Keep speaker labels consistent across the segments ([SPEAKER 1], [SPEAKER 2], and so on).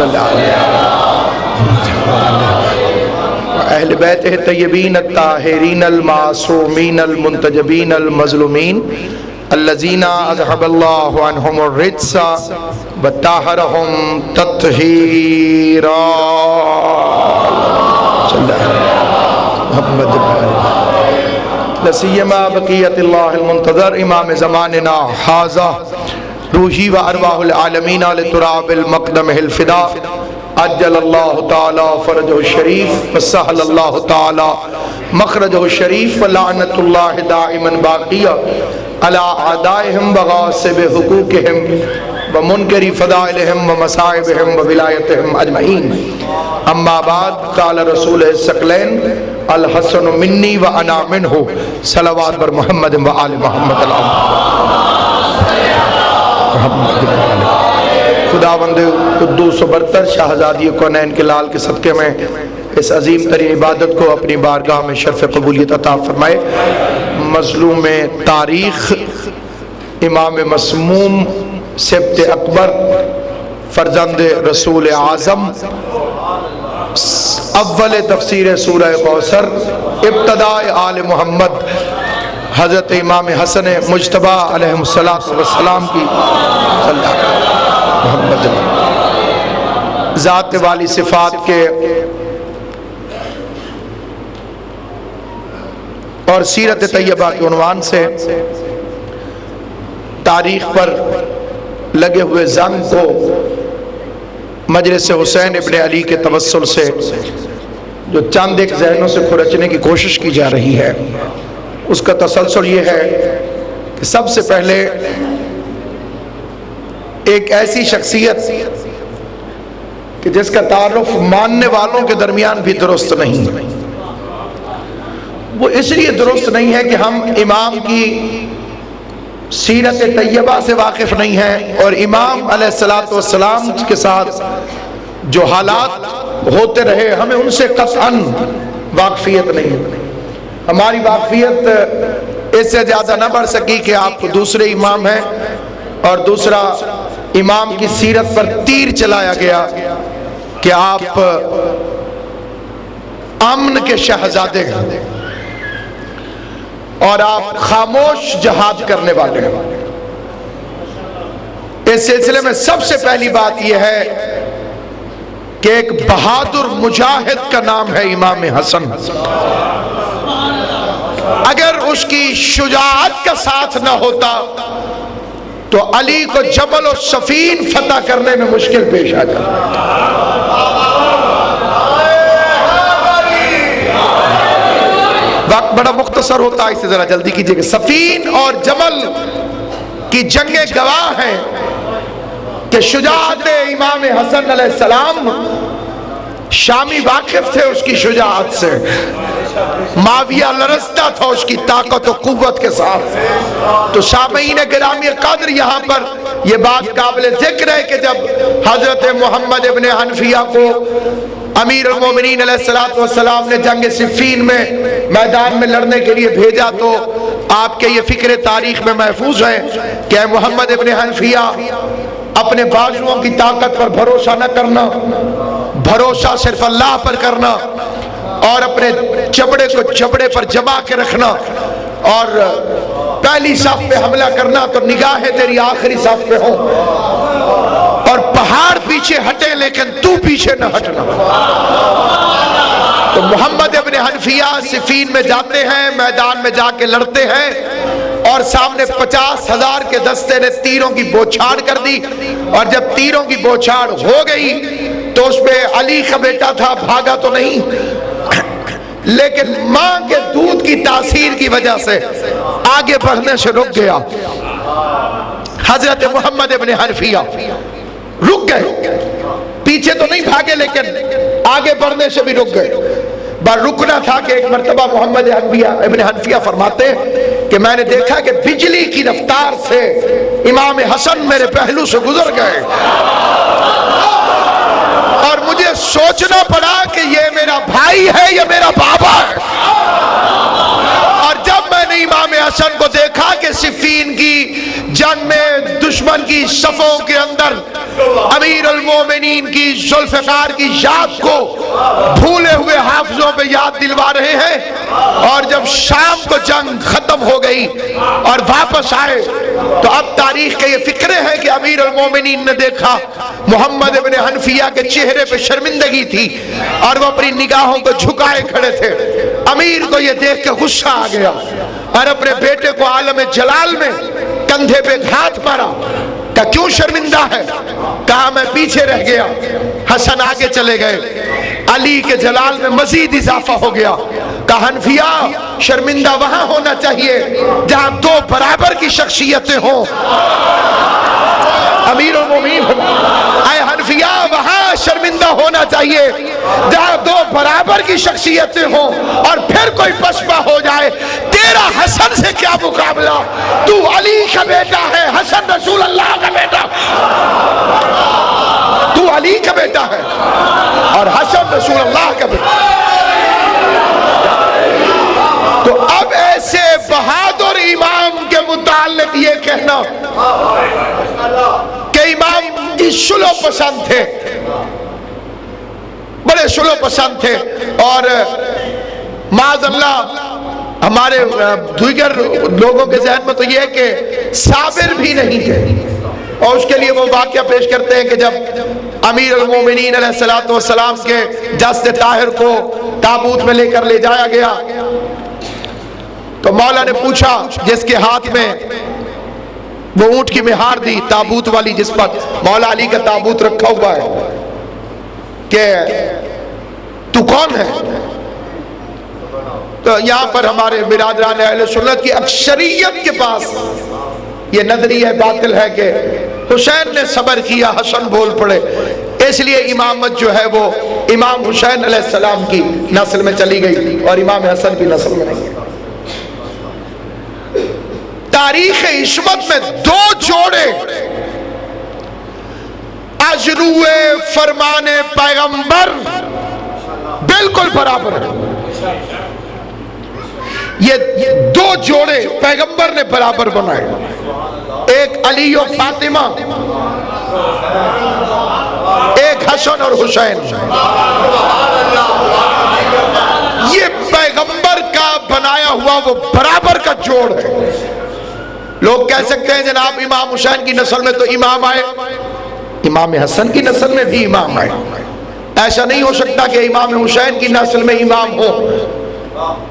[SPEAKER 1] صلی اللہ اہل بیت طیبین الطاہرین المعصومین المنتجبین المظلومین الذین اذهب اللہ عنہم الرجس وطہرہم تطہیرا محمد لسیما بقیت اللہ المنتظر امام زماننا حاضہ روحی و ارواح العالمین لتراب المقدم الفدا عجل اللہ تعالی فرجہ الشریف وسہل اللہ تعالی مخرجہ الشریف ولعنت اللہ دائما باقیہ علی اعدائہم وغاصب حقوقہم ومنکر فضائلہم ومصائبہم وولایتہم اجمعین اما بعد قال رسول الثقلین الحسن منی وانا منہ صلوات بر محمد و آل محمد خداوند قدوس و برتر شہزادی کونین کے لال کے صدقے میں اس عظیم ترین عبادت کو اپنی بارگاہ میں شرف قبولیت عطا فرمائے۔ مظلوم تاریخ امام مسموم سبت اکبر فرزند رسول اعظم اول تفسیر سورہ کوثر ابتداء آل محمد حضرت امام حسن مجتبیٰ علیہ السلام کی محمد ذات والی صفات کے اور سیرت طیبہ کے عنوان سے تاریخ پر لگے ہوئے زنگ کو مجلس حسین ابن علی کے توسل سے جو چند ایک ذہنوں سے کھرچنے کی کوشش کی جا رہی ہے، اس کا تسلسل یہ ہے کہ سب سے پہلے ایک ایسی شخصیت کہ جس کا تعارف ماننے والوں کے درمیان بھی درست نہیں، وہ اس لیے درست نہیں ہے کہ ہم امام کی سیرت طیبہ سے واقف نہیں ہیں اور امام علیہ السلام کے ساتھ جو حالات ہوتے رہے ہمیں ان سے قطعاً واقفیت نہیں۔ ہماری واقفیت اس سے زیادہ نہ بڑھ سکی کہ آپ دوسرے امام ہیں اور دوسرا امام کی سیرت پر تیر چلایا گیا کہ آپ امن کے شہزادے ہیں اور آپ خاموش جہاد کرنے والے ہیں۔ اس سلسلے میں سب سے پہلی بات یہ ہے کہ ایک بہادر مجاہد کا نام ہے امام حسن۔ اگر اس کی شجاعت کا ساتھ نہ ہوتا تو علی کو جبل و صفین فتح کرنے میں مشکل پیش آ جاتا۔ وقت بڑا مختصر ہوتا ہے، اس سے ذرا جلدی کیجئے کہ صفین اور جمل کی جنگیں گواہ ہیں کہ شجاعت امام حسن علیہ السلام شامی واقف تھے اس کی شجاعت سے، معاویہ لرزتا تھا اس کی طاقت و قوت کے ساتھ۔ تو سامعین گرامی قدر یہاں پر یہ بات قابل ذکر ہے کہ جب حضرت محمد ابن حنفیہ کو امیر المومنین علیہ السلام نے جنگ صفین میں میدان میں لڑنے کے لیے بھیجا تو آپ کے یہ فکر تاریخ میں محفوظ ہے کہ اے محمد ابن حنفیہ اپنے بازوؤں کی طاقت پر بھروسہ نہ کرنا، بھروسہ صرف اللہ پر کرنا اور اپنے چبڑے کو چبڑے پر جما کے رکھنا اور پہلی صف پہ حملہ کرنا تو نگاہیں تیری آخری صف پہ ہوں اور پہاڑ پیچھے ہٹے لیکن تو پیچھے نہ ہٹنا۔ تو محمد ابن حنفیہ صفین میں جاتے ہیں، میدان میں جا کے لڑتے ہیں اور سامنے 50,000 کے دستے نے تیروں کی بوچھاڑ کر دی اور جب تیروں کی بوچھاڑ ہو گئی تو اس پہ علی کا بیٹا تھا، بھاگا تو نہیں لیکن ماں کے دودھ کی تاثیر کی وجہ سے آگے بڑھنے سے رک گیا۔ حضرت محمد ابن حنفیہ رک گئے، پیچھے تو نہیں بھاگے لیکن آگے بڑھنے سے بھی رک گئے۔ بار رکنا تھا کہ ایک مرتبہ محمد ابن حنفیہ فرماتے کہ میں نے دیکھا کہ بجلی کی رفتار سے امام حسن میرے پہلو سے گزر گئے اور مجھے سوچنا پڑا کہ یہ میرا بھائی ہے یا میرا بابا ہے۔ اور جب میں نے امام حسن کو دیکھا کہ صفین کی جنگ میں دشمن کی صفوں کے اندر امیر المومنین کی ذوالفقار کی یاد کو بھولے ہوئے حافظوں پہ یاد دلوا رہے ہیں۔ اور جب شام کو جنگ ختم ہو گئی اور واپس آئے تو اب تاریخ کے یہ فکرے ہیں کہ امیر المومنین نے دیکھا محمد ابن حنفیہ کے چہرے پہ شرمندگی تھی اور وہ اپنی نگاہوں کو جھکائے کھڑے تھے۔ امیر کو یہ دیکھ کے غصہ آ گیا اور اپنے بیٹے کو عالم جلال میں کندھے پہ ہاتھ مارا۔ کہا کیوں شرمندہ ہے؟ کہا میں پیچھے رہ گیا۔ حسن آگے چلے گئے، علی کے جلال میں مزید اضافہ ہو گیا۔ کہا حنفیہ شرمندہ وہاں ہونا چاہیے جہاں دو برابر کی شخصیتیں ہوں۔ امیر المومنین اے حنفیہ وہاں شرمندہ ہونا چاہیے جہاں دو برابر کی شخصیتیں ہوں، اور پھر کوئی پسپا ہو جائے تیرا حسن سے کیا مقابلہ؟ تو علی کا بیٹا ہے، حسن رسول اللہ کا بیٹا، تو علی کا بیٹا ہے اور حسن رسول اللہ کا بیٹا۔ تو اب ایسے بہادر امام کے متعلق یہ کہنا کہ امام جی شلو پسند تھے، بڑے شلو پسند تھے، اور معاذ اللہ ہمارے دیگر لوگوں کے ذہن میں تو یہ ہے کہ صابر بھی نہیں تھے۔ اور اس کے لیے وہ واقعہ پیش کرتے ہیں کہ جب امیر المومنین علیہ السلام کے جسد طاہر کو تابوت میں لے کر لے جایا گیا تو مولا نے پوچھا جس کے ہاتھ میں وہ اونٹ کی مہار دی تابوت والی، جس پر مولا علی کا تابوت رکھا ہوا ہے، کہ تو کون ہے؟ تو یہاں پر ہمارے برادران اہل سنت کی اکثریت کے پاس یہ نظریہ باطل ہے کہ حسین نے صبر کیا، حسن بول پڑے، اس لیے امامت جو ہے وہ امام حسین علیہ السلام کی نسل میں چلی گئی اور امام حسن کی نسل میں نہیں۔ تاریخ عصمت میں دو جوڑے از روئے فرمان پیغمبر بالکل برابر ہیں۔ یہ دو جوڑے پیغمبر نے برابر بنائے، ایک علی و فاطمہ، ایک حسن اور حسین۔ یہ پیغمبر کا بنایا ہوا وہ برابر کا جوڑ ہے۔ لوگ کہہ سکتے ہیں جناب امام حسین کی نسل میں تو امام آئے، امام حسن کی نسل میں بھی امام آئے، ایسا نہیں ہو سکتا کہ امام حسین کی نسل میں امام ہو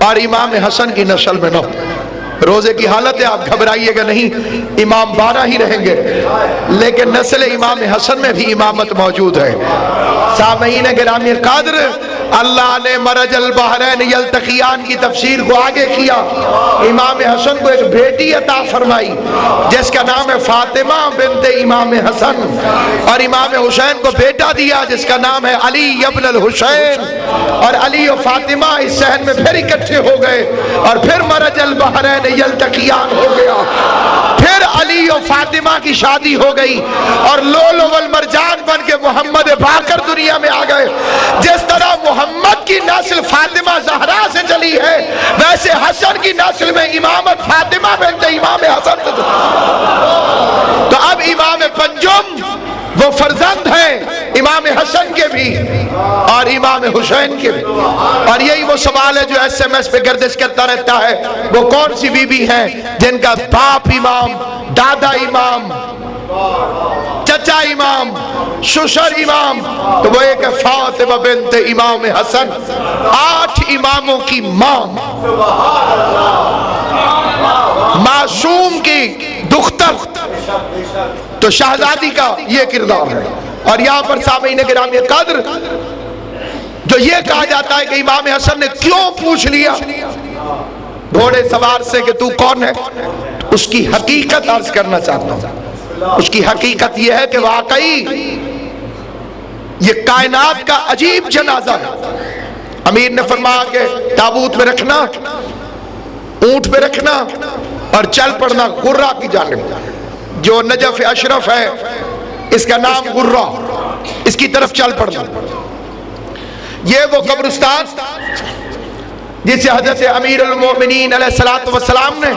[SPEAKER 1] اور امام حسن کی نسل میں نہ ہو۔ روزے کی حالت ہے، آپ گھبرائیے گا نہیں، امام 12 ہی رہیں گے، لیکن نسل امام حسن میں بھی امامت موجود ہے۔ سامعین گرامی قدر، اللہ نے مرج البحرین یلتقیان کی تفسیر کو آگے کیا۔ امام حسن کو ایک بیٹی عطا فرمائی جس کا نام ہے فاطمہ بنت امام حسن، اور امام حسین کو بیٹا دیا جس کا نام ہے علی ابن الحسین، اور علی و فاطمہ اس صحن میں پھر اکٹھے ہو گئے اور پھر مرج البحرین یلتقیان ہو گیا، پھر علی و فاطمہ کی شادی ہو گئی اور لولو والمرجان بن کے محمد باقر دنیا میں آ گئے۔ جس طرح محمد کی نسل فاطمہ زہرا سے چلی ہے، ویسے حسن کی نسل میں امامت فاطمہ بنت امام حسن۔ تو اب امام پنجم وہ فرزند ہیں امام حسن کے بھی اور امام حسین کے بھی، اور یہی وہ سوال ہے جو ایس ایم ایس پہ گردش کرتا رہتا ہے، وہ کون سی بی بی ہیں جن کا باپ امام، دادا امام، چچا امام، ششر امام؟ تو وہ ایک ہے فاطمہ بنت امام حسن، 8 اماموں کی ماں، معصوم کی دختر، تو شہزادی کا یہ کردار ہے۔ اور یہاں پر سامعین گرامی قدر جو یہ کہا جاتا ہے کہ امام حسن نے کیوں پوچھ لیا گھوڑے سوار سے کہ تو کون ہے، اس کی حقیقت عرض کرنا چاہتا ہوں۔ اس کی حقیقت یہ ہے کہ واقعی یہ کائنات کا عجیب جنازہ ہے۔ امیر نے فرمایا کہ تابوت میں رکھنا، اونٹ پہ رکھنا اور چل پڑنا غرہ کی جانب، جو نجف اشرف ہے اس کا نام غرہ، اس کی طرف چل پڑنا۔ یہ وہ قبرستان جسے حضرت امیر المومنین علیہ السلام نے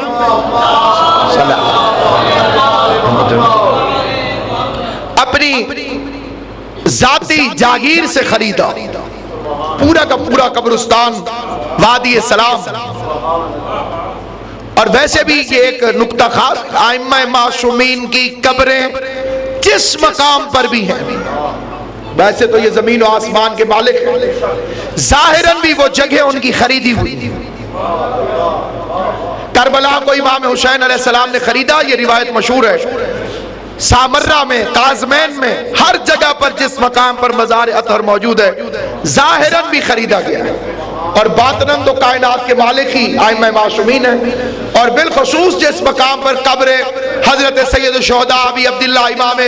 [SPEAKER 1] اپنی ذاتی جاگیر سے خریدا، پورا کا پورا قبرستان وادی سلام۔ اور ویسے بھی یہ ایک نکتہ خاص، ائمہ معصومین کی قبریں جس مقام پر بھی ہیں، ویسے تو یہ زمین و آسمان کے مالک ہیں، ظاہراً بھی وہ جگہ ان کی خریدی ہوئی۔ کربلا کو امام حسین علیہ السلام نے خریدا، یہ روایت مشہور ہے۔ سامرہ میں، قازمین میں، ہر جگہ پر جس مقام پر مزار اطہر موجود ہے، ظاہراً بھی خریدا گیا ہے، اور باطناً تو کائنات کے مالک ہی ائمہ معصومین ہیں۔ اور بالخصوص جس مقام پر قبر حضرت سید الشہداء ابی عبداللہ امام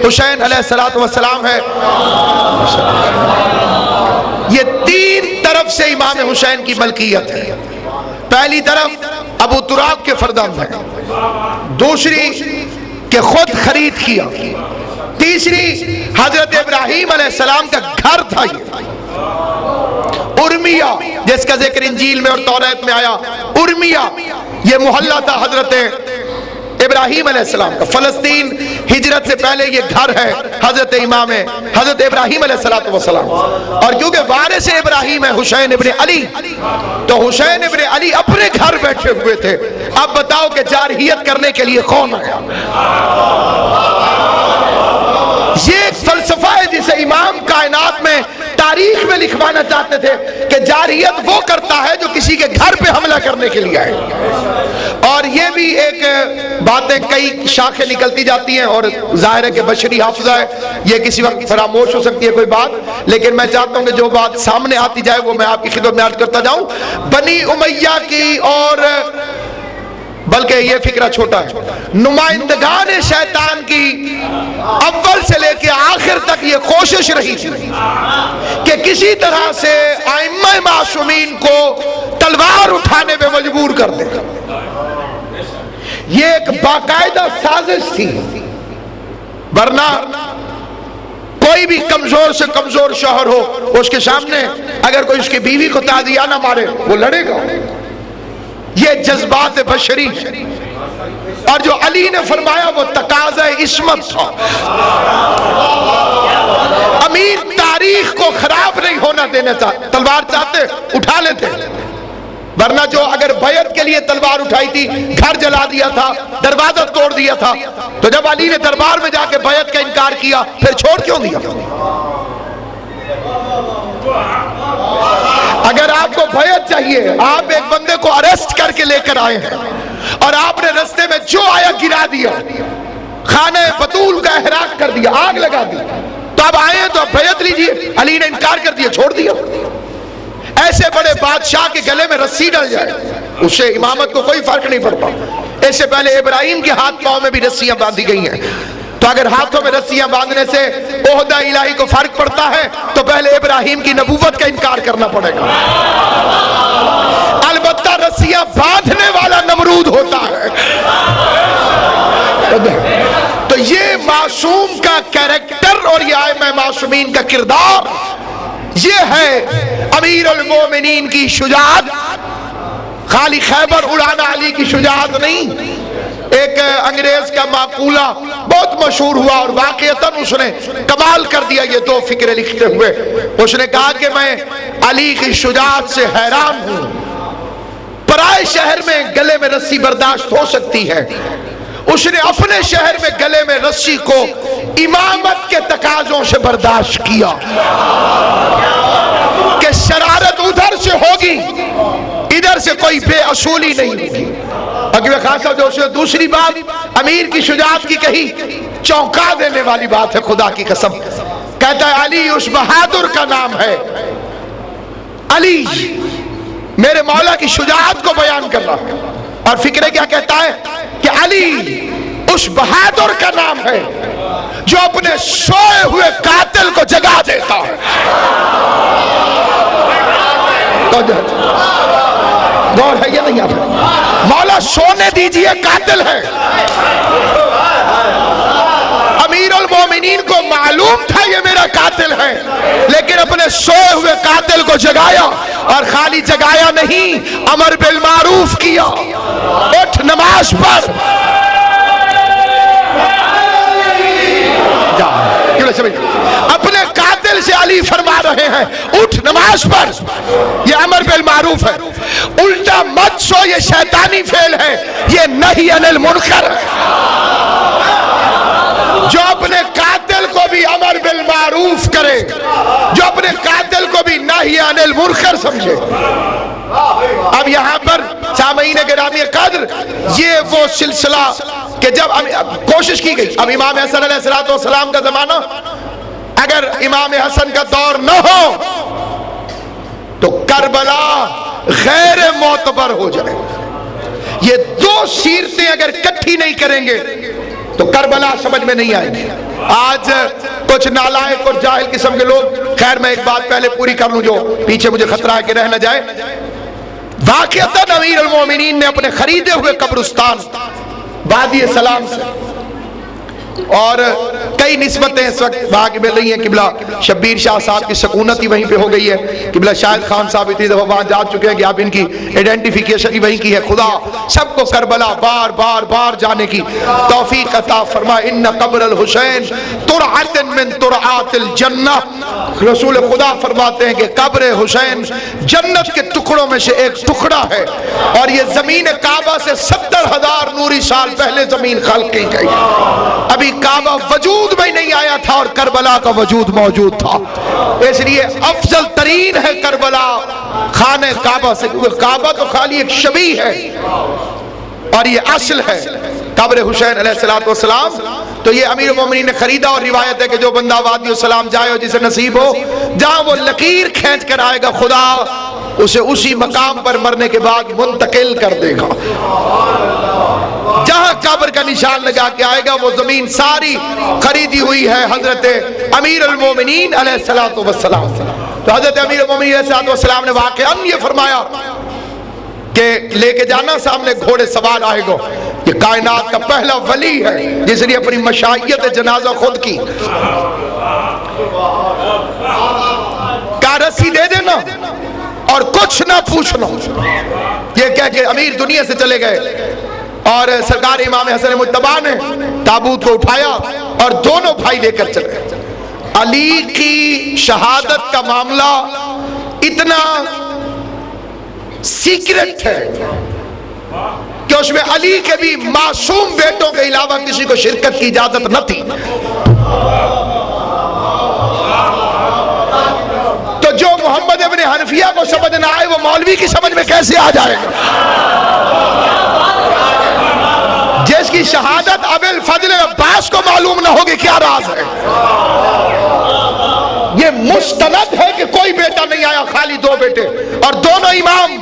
[SPEAKER 1] حسین علیہ السلام ہے، یہ تین طرف سے امام حسین کی ملکیت ہے۔ پہلی طرف ابو تراب کے فرزند ہیں، دوسری کہ خود خرید کیا، تیسری حضرت ابراہیم علیہ السلام کا گھر تھا یہ ارمیہ، جس کا ذکر انجیل میں اور توریت میں آیا۔ ارمیہ یہ محلہ تھا حضرت ابراہیم علیہ السلام کا، فلسطین ہجرت سے پہلے یہ گھر ہے حضرت امام حضرت ابراہیم علیہ السلام۔ اور کیونکہ وارث ابراہیم ہے حسین ابن علی، تو حسین ابن علی اپنے گھر بیٹھے ہوئے تھے۔ اب بتاؤ کہ جارحیت کرنے کے لیے کون آیا؟ یہ ایک فلسفہ ہے جسے امام کائنات میں تاریخ میں لکھوانا چاہتے تھے کہ جارحیت وہ کرتا ہے جو کسی کے گھر پہ حملہ کرنے کے لیے آئے۔ اور یہ بھی ایک باتیں کئی شاخیں نکلتی جاتی ہیں، اور ظاہر ہے کہ بشری حافظہ ہے، یہ کسی وقت فراموش ہو سکتی ہے کوئی بات، لیکن میں چاہتا ہوں کہ جو بات سامنے آتی جائے وہ میں آپ کی خدمت میں عرض کرتا جاؤں۔ بنی امیہ کی اور بلکہ یہ فکرہ چھوٹا ہے، نمائندگان شیطان کی اول سے لے کے آخر تک یہ کوشش رہی تھی کہ کسی طرح سے ائمہ معصومین کو تلوار اٹھانے پہ مجبور کر دیں۔ یہ ایک باقاعدہ سازش تھی، ورنہ کوئی بھی کمزور سے کمزور شوہر ہو، اس کے سامنے اگر کوئی اس کی بیوی کو تعزیہ نہ مارے وہ لڑے گا۔ یہ جذبات بشری ہے، اور جو علی نے فرمایا وہ تقاضا عصمت تھا۔ امیر تاریخ کو خراب نہیں ہونا دینا چاہتے، تلوار چاہتے اٹھا لیتے، ورنہ جو اگر بیعت کے لیے تلوار اٹھائی تھی، گھر جلا دیا تھا، دروازہ توڑ دیا تھا، تو جب علی نے دربار میں جا کے بیعت کا انکار کیا پھر چھوڑ کیوں دیا؟ اگر آپ کو بیعت چاہیے، آپ ایک بندے کو اریسٹ کر کے لے کر آئے ہیں اور آپ نے رستے میں جو آیا گرا دیا، خانہ بطول کا احراق کر دیا، آگ لگا دی، تو اب آئے ہیں تو اب بیعت لیجئے۔ علی نے انکار کر دیا، چھوڑ دیا۔ ایسے بڑے بادشاہ کے گلے میں رسی ڈل جائے اس سے امامت کو کوئی فرق نہیں پڑتا۔ اس سے پہلے ابراہیم کے ہاتھ پاؤں میں بھی رسیاں باندھی گئی ہیں، تو اگر ہاتھوں میں رسیاں باندھنے سے عہدہ الہی کو فرق پڑتا ہے تو پہلے ابراہیم کی نبوت کا انکار کرنا پڑے گا۔ البتہ رسیاں باندھنے والا نمرود ہوتا ہے۔ تو یہ معصوم کا کیریکٹر اور یہ ائمہ معصومین کا کردار، یہ ہے امیر المومنین کی شجاعت۔ خالی خیبر اڑانا علی کی شجاعت نہیں۔ ایک انگریز کا معقولہ بہت مشہور ہوا اور واقعتاً اس نے کمال کر دیا یہ دو فکرے لکھتے ہوئے۔ اس نے کہا کہ میں علی کی شجاعت سے حیران ہوں، پرائے شہر میں گلے میں رسی برداشت ہو سکتی ہے، اس نے اپنے شہر میں گلے میں رسی کو امامت کے تقاضوں سے برداشت کیا کہ شرارت ادھر سے ہوگی، ادھر سے کوئی بے اصولی نہیں ہوگی۔ اگر خاصا جو اس نے دوسری بات امیر کی شجاعت کی کہی، چونکا دینے والی بات ہے، خدا کی قسم۔ کہتا ہے علی اس بہادر کا نام ہے، علی میرے مولا کی شجاعت کو بیان کر رہا ہے۔ اور فکرے کیا کہتا ہے کہ علی اس بہادر کا نام ہے جو اپنے سوئے ہوئے قاتل کو جگا دیتا ہے۔ غور ہے یا نہیں آپ؟ مولا سونے دیجئے، قاتل ہے۔ امیر المومنین کو معلوم تھا یہ میرا قاتل ہے، لیکن اپنے سوئے ہوئے قاتل کو جگایا، اور خالی جگایا نہیں، امر بالمعروف کیا، اٹھ نماز پڑھ۔ اپنے سے علی فرما رہے ہیں اٹھ نماز پڑھ، یہ امر بالمعروف ہے، الٹا مت سو یہ شیطانی فعل ہے، یہ نہی عن المنکر ہے۔ جو اپنے قاتل کو بھی امر بالمعروف کرے، جو اپنے قاتل کو بھی نہی عن المنکر سمجھے۔ اب یہاں پر سامعین گرامی قدر، یہ وہ سلسلہ کہ جب کوشش کی گئی، اب امام حسن علیہ السلام کا زمانہ، اگر امام حسن کا دور نہ ہو تو کربلا غیر معتبر ہو جائے۔ یہ دو سیرتیں اگر کٹھی نہیں کریں گے تو کربلا سمجھ میں نہیں آئے گی۔ آج کچھ نالائق اور جاہل قسم کے لوگ، خیر میں ایک بات پہلے پوری کر لوں جو پیچھے مجھے خطرہ ہے کہ رہ نہ جائے، واقعتاً امیر المومنین نے اپنے خریدے ہوئے قبرستان وادی سلام سے، اور کئی نسبتیں اس وقت وہاں مل رہی ہیں، قبلہ شبیر شاہ صاحب کی سکونت ہی وہیں پہ ہو گئی ہے، قبلہ شاہد خان صاحب اتنی دفعہ وہاں جا چکے ہیں کہ آپ ان کی ایڈنٹیفیکیشن ہی وہیں کی ہے۔ خدا سب کو کربلا بار بار بار جانے کی توفیق عطا فرمائے۔ ان قبر الحسین ترعۃ من ترعات الجنہ، رسول خدا فرماتے ہیں کہ قبر حسین جنت کے ٹکڑوں میں سے ایک ٹکڑا ہے، اور یہ زمین کعبہ سے 70,000 نوری سال پہلے زمین خلق کی گئی۔ ابھی کعبہ وجود میں نہیں آیا تھا اور کربلا کا وجود موجود تھا، اس لیے افضل ترین ہے کربلا خانہ کعبہ سے، کیونکہ کعبہ تو خالی ایک شبیہ ہے اور یہ اصل ہے قبر حسین علیہ السلام۔ تو یہ امیر المومنین نے خریدا، اور روایت ہے کہ جو بندہ وادی السلام جائے اور جسے نصیب ہو، جہاں وہ لکیر کھینچ کر آئے گا خدا اسے اسی مقام پر مرنے کے بعد منتقل کر دے گا۔ جہاں قبر کا نشان لگا کے آئے گا وہ زمین ساری خریدی ہوئی ہے حضرت امیر المومنین علیہ السلام۔ تو حضرت امیر المومنین علیہ السلام نے واقعاً یہ فرمایا کہ لے کے جانا سامنے گھوڑے سوار آئے گا، یہ کائنات کا پہلا ولی ہے جس نے اپنی مشائیت جنازہ خود کی۔ رسی دے دینا اور کچھ نہ پوچھنا، یہ کہہ کے امیر دنیا سے چلے گئے، اور سرکار امام حسن مجتبیٰ نے تابوت کو اٹھایا اور دونوں بھائی لے کر چلے۔ علی کی شہادت کا معاملہ اتنا سیکرٹ ہے کہ اس میں علی کے بھی معصوم بیٹوں کے علاوہ کسی کو شرکت کی اجازت نہ تھی۔ تو جو محمد ابن حنفیہ کو سمجھ نہ آئے وہ مولوی کی سمجھ میں کیسے آ جائے گا؟ جس کی شہادت ابو الفضل عباس کو معلوم نہ ہوگی کیا راز ہے؟ یہ مستند ہے کہ کوئی بیٹا نہیں آیا، خالی دو بیٹے، اور دونوں امام،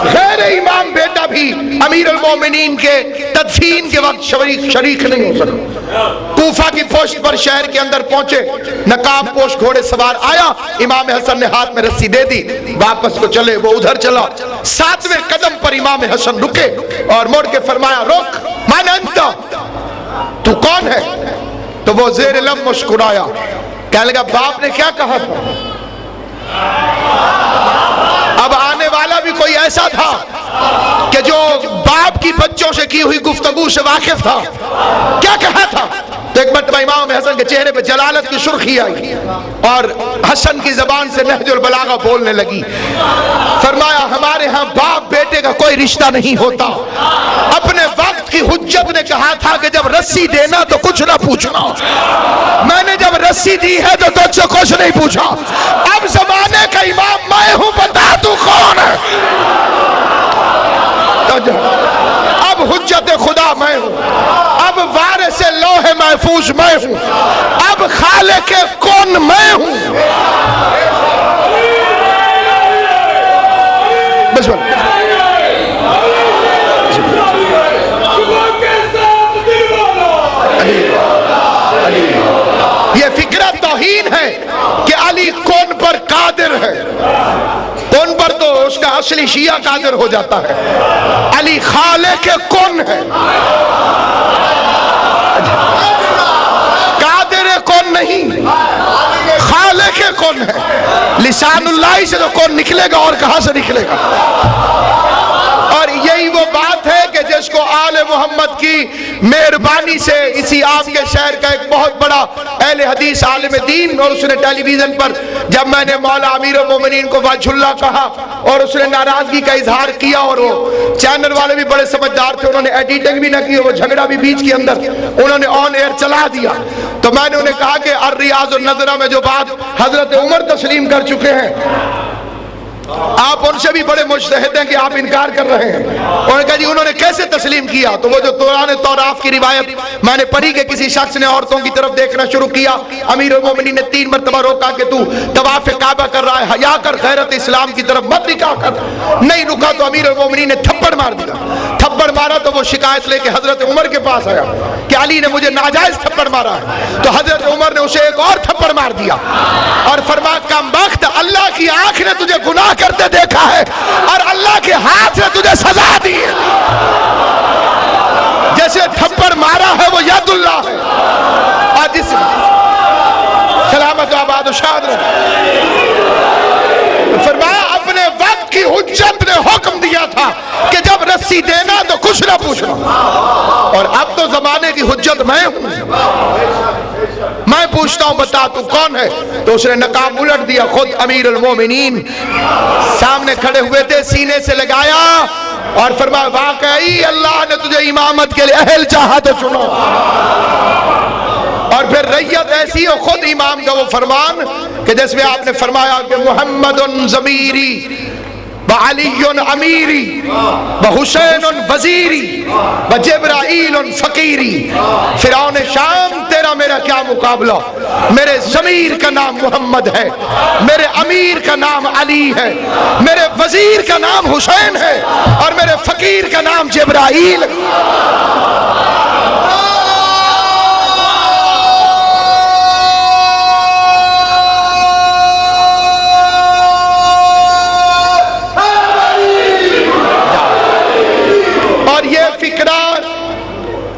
[SPEAKER 1] غیر امام بیٹا بھی امیر المومنین کے تدفین کے وقت شریک نہیں ہو سکا۔ کوفہ کی پوشت پر شہر کے اندر پہنچے، نقاب پوش گھوڑے سوار آیا، امام حسن نے ہاتھ میں رسی دے دی، واپس کو چلے، وہ ادھر چلا، 7ویں قدم پر امام حسن رکے اور مڑ کے فرمایا رک، من انت، تو کون ہے؟ تو وہ زیر لب مسکرایا، کہنے لگا باپ نے کیا کہا تھا؟ اب آنے والا بھی کوئی ایسا تھا کہ جو باپ کی بچوں سے کی ہوئی گفتگو سے واقف تھا، کیا کہا تھا؟ تو ایک مرتبہ امام حسن کے چہرے پہ جلالت کی سرخی آئی اور حسن کی زبان سے نہج البلاغہ بولنے لگی، فرمایا ہمارے ہاں باپ بیٹے کا کوئی رشتہ نہیں ہوتا۔ اپنے وقت کی حجت نے کہا تھا کہ جب رسی دینا تو کچھ نہ پوچھنا، میں نے جب رسی دی ہے تو تجھ سے کچھ نہیں پوچھا۔ اب زمانے کا امام میں ہوں، بتا تو کون ہے؟ اب حجت خدا میں ہوں، اب وارث لوح محفوظ میں ہوں، اب خالق کون میں ہوں۔ بس یہ فکرہ توہین ہے کہ علی کون پر قادر ہے، کون پر تو اس کا اصلی شیعہ قادر ہو جاتا ہے، علی خالق کون ہے، قادر کون نہیں، خالق کون ہے۔ لسان اللہ سے تو کون نکلے گا اور کہاں سے نکلے گا؟ اور یہی وہ بات ہے کہ جس کو آل محمد کی مہربانی سے اسی آپ کے شہر کا ایک بہت بڑا اہل حدیث عالم دین، اور اس نے ٹیلی ویژن پر جب میں نے مولا امیر المومنین کو وجہ اللہ کہا اور اس نے ناراضگی کا اظہار کیا، اور وہ چینل والے بھی بڑے سمجھدار تھے، انہوں نے ایڈیٹنگ بھی نہ کی، وہ جھگڑا بھی بیچ کے اندر انہوں نے آن ایئر چلا دیا، تو میں نے انہیں کہا کہ الریاض النظرہ میں جو بات حضرت عمر تسلیم کر چکے ہیں، آپ ان سے بھی بڑے مجتہد ہیں کہ آپ انکار کر رہے ہیں۔ انہوں نے کہا جی انہوں نے کیسے تسلیم کیا؟ تو وہ جو قرآن توراف کی روایت میں نے پڑھی کہ کسی شخص نے عورتوں کی طرف دیکھنا شروع کیا، امیر المومنین نے 3 مرتبہ روکا کہ تو طواف کعبہ کر رہا ہے، حیا کر، غیرت اسلام کی طرف مت نکاح کر، نہیں رکا تو امیر المومنین نے تھپڑ مار دیا۔ تھپڑ مارا تو وہ شکایت لے کے حضرت عمر کے پاس آیا کہ علی نے مجھے ناجائز تھپڑ مارا ہے، تو حضرت عمر نے اسے ایک اور تھپڑ مار دیا اور فرمایا کم بخت، اللہ کی آنکھ نے تجھے گناہ کرتے دیکھا ہے اور اللہ کے ہاتھ نے تجھے سزا دی ہے، جیسے تھپڑ مارا ہے وہ ید اللہ ہے، اور جس سلامت و آباد و شاد رہے۔ فرمایا اپنے وقت کی حجت نے حکم دیا تھا کہ جب رسی دینا تو کچھ نہ پوچھنا، اور اب تو زمانے کی حجت میں ہوں، میں پوچھتا ہوں بتا تو کون ہے؟ تو اس نے نقاب الٹ دیا، خود امیر المومنین سامنے کھڑے ہوئے تھے، سینے سے لگایا اور فرمایا واقعی اللہ نے تجھے امامت کے لیے اہل چاہا تو چنو، اور پھر ریت ایسی ہو خود امام کا وہ فرمان کہ جس میں آپ نے فرمایا کہ محمد ضمیری وعلی امیری وحسین وزیری وجبرائیل فقیری۔ فرعون شام تیرا میرا کیا مقابلہ، میرے ضمیر کا نام محمد ہے، میرے امیر کا نام علی ہے، میرے وزیر کا نام حسین ہے، اور میرے فقیر کا نام جبرائیل ہے۔